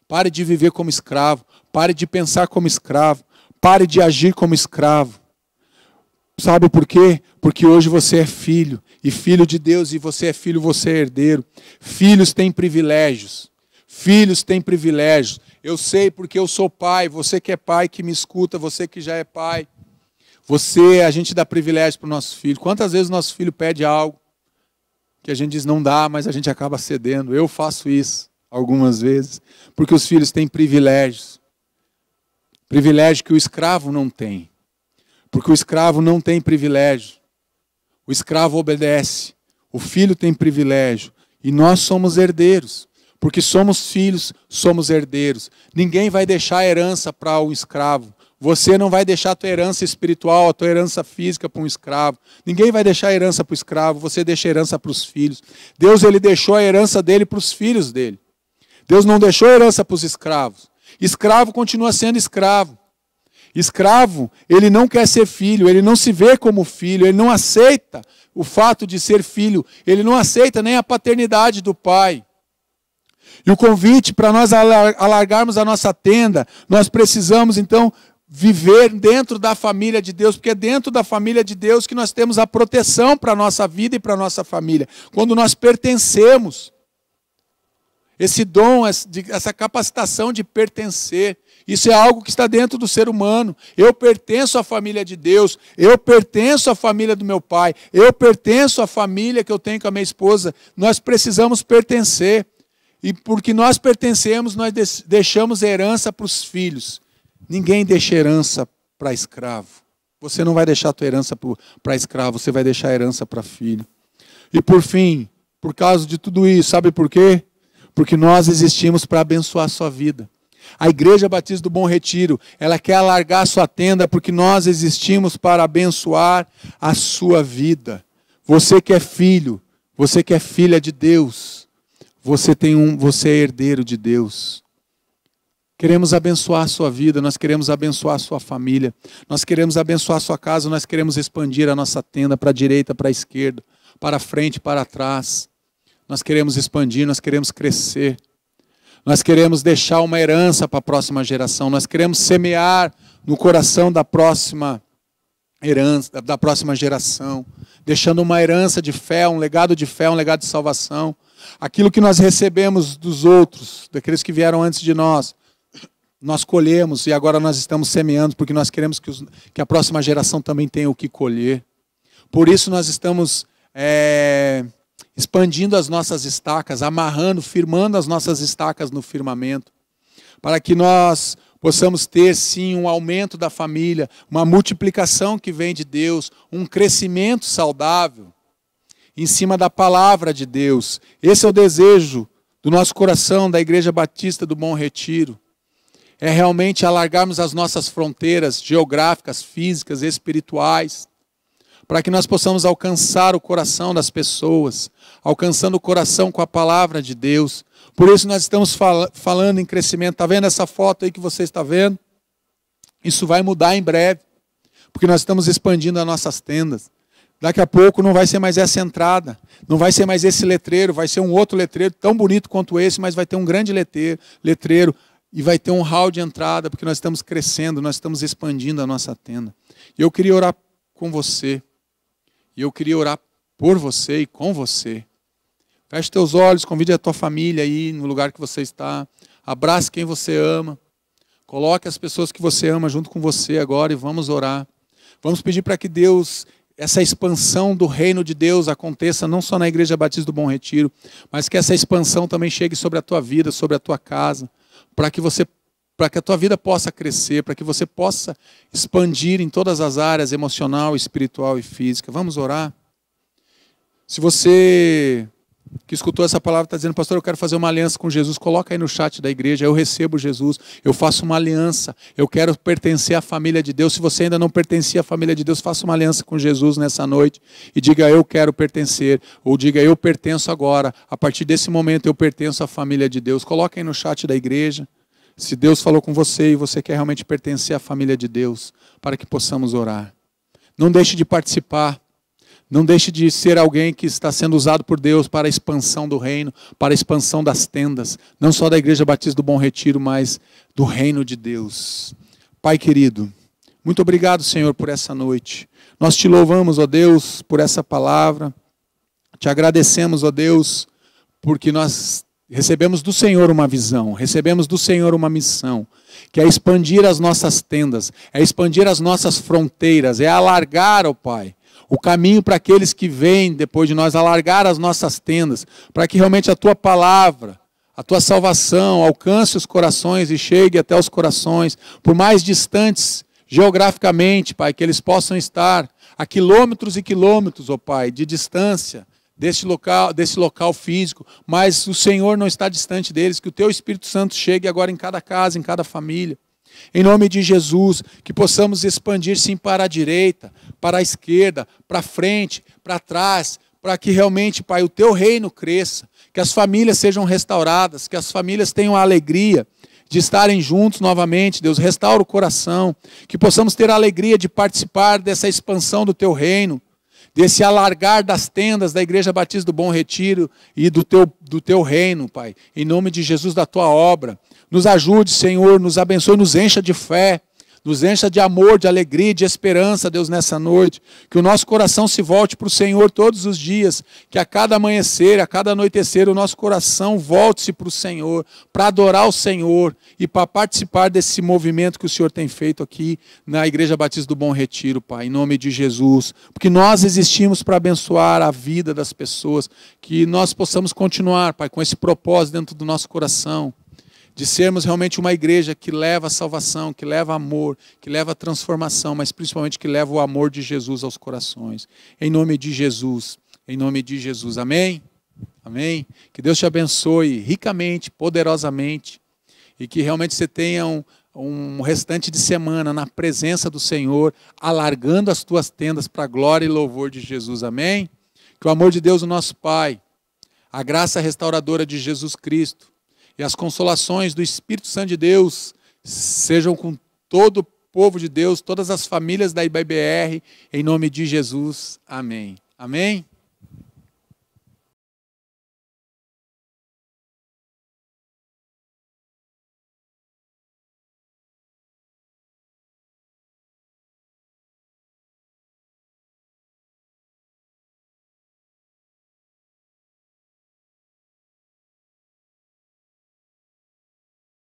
Pare de viver como escravo. Pare de pensar como escravo. Pare de agir como escravo. Sabe por quê? Porque hoje você é filho, e filho de Deus, e você é filho, você é herdeiro. Filhos têm privilégios. Filhos têm privilégios. Eu sei porque eu sou pai, você que é pai, que me escuta, você que já é pai. A gente dá privilégio para o nosso filho. Quantas vezes o nosso filho pede algo que a gente diz não dá, mas a gente acaba cedendo. Eu faço isso algumas vezes, porque os filhos têm privilégios. Privilégio que o escravo não tem. Porque o escravo não tem privilégio. O escravo obedece. O filho tem privilégio. E nós somos herdeiros. Porque somos filhos, somos herdeiros. Ninguém vai deixar a herança para o escravo. Você não vai deixar a tua herança espiritual, a tua herança física para um escravo. Ninguém vai deixar a herança para o escravo, você deixa a herança para os filhos. Deus, ele deixou a herança dele para os filhos dele. Deus não deixou a herança para os escravos. Escravo continua sendo escravo. Escravo, ele não quer ser filho, ele não se vê como filho, ele não aceita o fato de ser filho, ele não aceita nem a paternidade do pai. E o convite para nós alargarmos a nossa tenda, nós precisamos então viver dentro da família de Deus, porque é dentro da família de Deus que nós temos a proteção para a nossa vida e para a nossa família. Quando nós pertencemos, esse dom, essa capacitação de pertencer, isso é algo que está dentro do ser humano. Eu pertenço à família de Deus, eu pertenço à família do meu pai, eu pertenço à família que eu tenho com a minha esposa. Nós precisamos pertencer. E porque nós pertencemos, nós deixamos herança para os filhos. Ninguém deixa herança para escravo. Você não vai deixar a tua herança para escravo, você vai deixar a herança para filho. E por fim, por causa de tudo isso, sabe por quê? Porque nós existimos para abençoar a sua vida. A Igreja Batista do Bom Retiro, ela quer alargar a sua tenda porque nós existimos para abençoar a sua vida. Você que é filho, você que é filha de Deus, você é herdeiro de Deus. Queremos abençoar a sua vida, nós queremos abençoar a sua família, nós queremos abençoar a sua casa, nós queremos expandir a nossa tenda para a direita, para a esquerda, para frente, para trás. Nós queremos expandir, nós queremos crescer. Nós queremos deixar uma herança para a próxima geração. Nós queremos semear no coração da próxima geração, deixando uma herança de fé, um legado de fé, um legado de salvação. Aquilo que nós recebemos dos outros, daqueles que vieram antes de nós, nós colhemos e agora nós estamos semeando porque nós queremos que a próxima geração também tenha o que colher. Por isso nós estamos expandindo as nossas estacas, amarrando, firmando as nossas estacas no firmamento, para que nós possamos ter sim um aumento da família, uma multiplicação que vem de Deus, um crescimento saudável em cima da palavra de Deus. Esse é o desejo do nosso coração, da Igreja Batista do Bom Retiro. É realmente alargarmos as nossas fronteiras geográficas, físicas, espirituais, para que nós possamos alcançar o coração das pessoas, alcançando o coração com a palavra de Deus. Por isso nós estamos falando em crescimento. Está vendo essa foto aí que você está vendo? Isso vai mudar em breve, porque nós estamos expandindo as nossas tendas. Daqui a pouco não vai ser mais essa entrada, não vai ser mais esse letreiro, vai ser um outro letreiro tão bonito quanto esse, mas vai ter um grande letreiro e vai ter um hall de entrada, porque nós estamos crescendo, nós estamos expandindo a nossa tenda. E eu queria orar com você, e eu queria orar por você e com você. Feche teus olhos, convide a tua família aí no lugar que você está, abrace quem você ama, coloque as pessoas que você ama junto com você agora e vamos orar. Vamos pedir para que Deus, essa expansão do reino de Deus aconteça não só na Igreja Batista do Bom Retiro, mas que essa expansão também chegue sobre a tua vida, sobre a tua casa, para que a tua vida possa crescer, para que você possa expandir em todas as áreas, emocional, espiritual e física. Vamos orar? Se você que escutou essa palavra está dizendo, pastor, eu quero fazer uma aliança com Jesus, coloca aí no chat da igreja, eu recebo Jesus, eu faço uma aliança, eu quero pertencer à família de Deus. Se você ainda não pertencia à família de Deus, faça uma aliança com Jesus nessa noite e diga, eu quero pertencer, ou diga, eu pertenço agora, a partir desse momento eu pertenço à família de Deus. Coloca aí no chat da igreja, se Deus falou com você e você quer realmente pertencer à família de Deus, para que possamos orar. Não deixe de participar. Não deixe de ser alguém que está sendo usado por Deus para a expansão do reino, para a expansão das tendas, não só da Igreja Batista do Bom Retiro, mas do reino de Deus. Pai querido, muito obrigado, Senhor, por essa noite. Nós te louvamos, ó Deus, por essa palavra. Te agradecemos, ó Deus, porque nós recebemos do Senhor uma visão, recebemos do Senhor uma missão, que é expandir as nossas tendas, é expandir as nossas fronteiras, é alargar, ó Pai, o caminho para aqueles que vêm depois de nós, alargar as nossas tendas, para que realmente a Tua palavra, a Tua salvação alcance os corações e chegue até os corações, por mais distantes geograficamente, Pai, que eles possam estar a quilômetros e quilômetros, ó Pai, de distância desse local físico, mas o Senhor não está distante deles, que o Teu Espírito Santo chegue agora em cada casa, em cada família, Em nome de Jesus, que possamos expandir sim para a direita, para a esquerda, para frente, para trás, para que realmente, Pai, o teu reino cresça, que as famílias sejam restauradas, que as famílias tenham a alegria de estarem juntos novamente. Deus, restaura o coração, que possamos ter a alegria de participar dessa expansão do teu reino, desse alargar das tendas da Igreja Batista do Bom Retiro e do teu reino, Pai, em nome de Jesus, da tua obra. Nos ajude, Senhor, nos abençoe, nos encha de fé, nos encha de amor, de alegria, de esperança, Deus, nessa noite. Que o nosso coração se volte para o Senhor todos os dias, que a cada amanhecer, a cada anoitecer, o nosso coração volte-se para o Senhor, para adorar o Senhor e para participar desse movimento que o Senhor tem feito aqui na Igreja Batista do Bom Retiro, Pai, em nome de Jesus. Porque nós existimos para abençoar a vida das pessoas, que nós possamos continuar, Pai, com esse propósito dentro do nosso coração, de sermos realmente uma igreja que leva a salvação, que leva amor, que leva a transformação, mas principalmente que leva o amor de Jesus aos corações. Em nome de Jesus, amém? Amém? Que Deus te abençoe ricamente, poderosamente, e que realmente você tenha um restante de semana na presença do Senhor, alargando as tuas tendas para a glória e louvor de Jesus, amém? Que o amor de Deus, o nosso Pai, a graça restauradora de Jesus Cristo, e as consolações do Espírito Santo de Deus sejam com todo o povo de Deus, todas as famílias da IBBR, em nome de Jesus. Amém. Amém?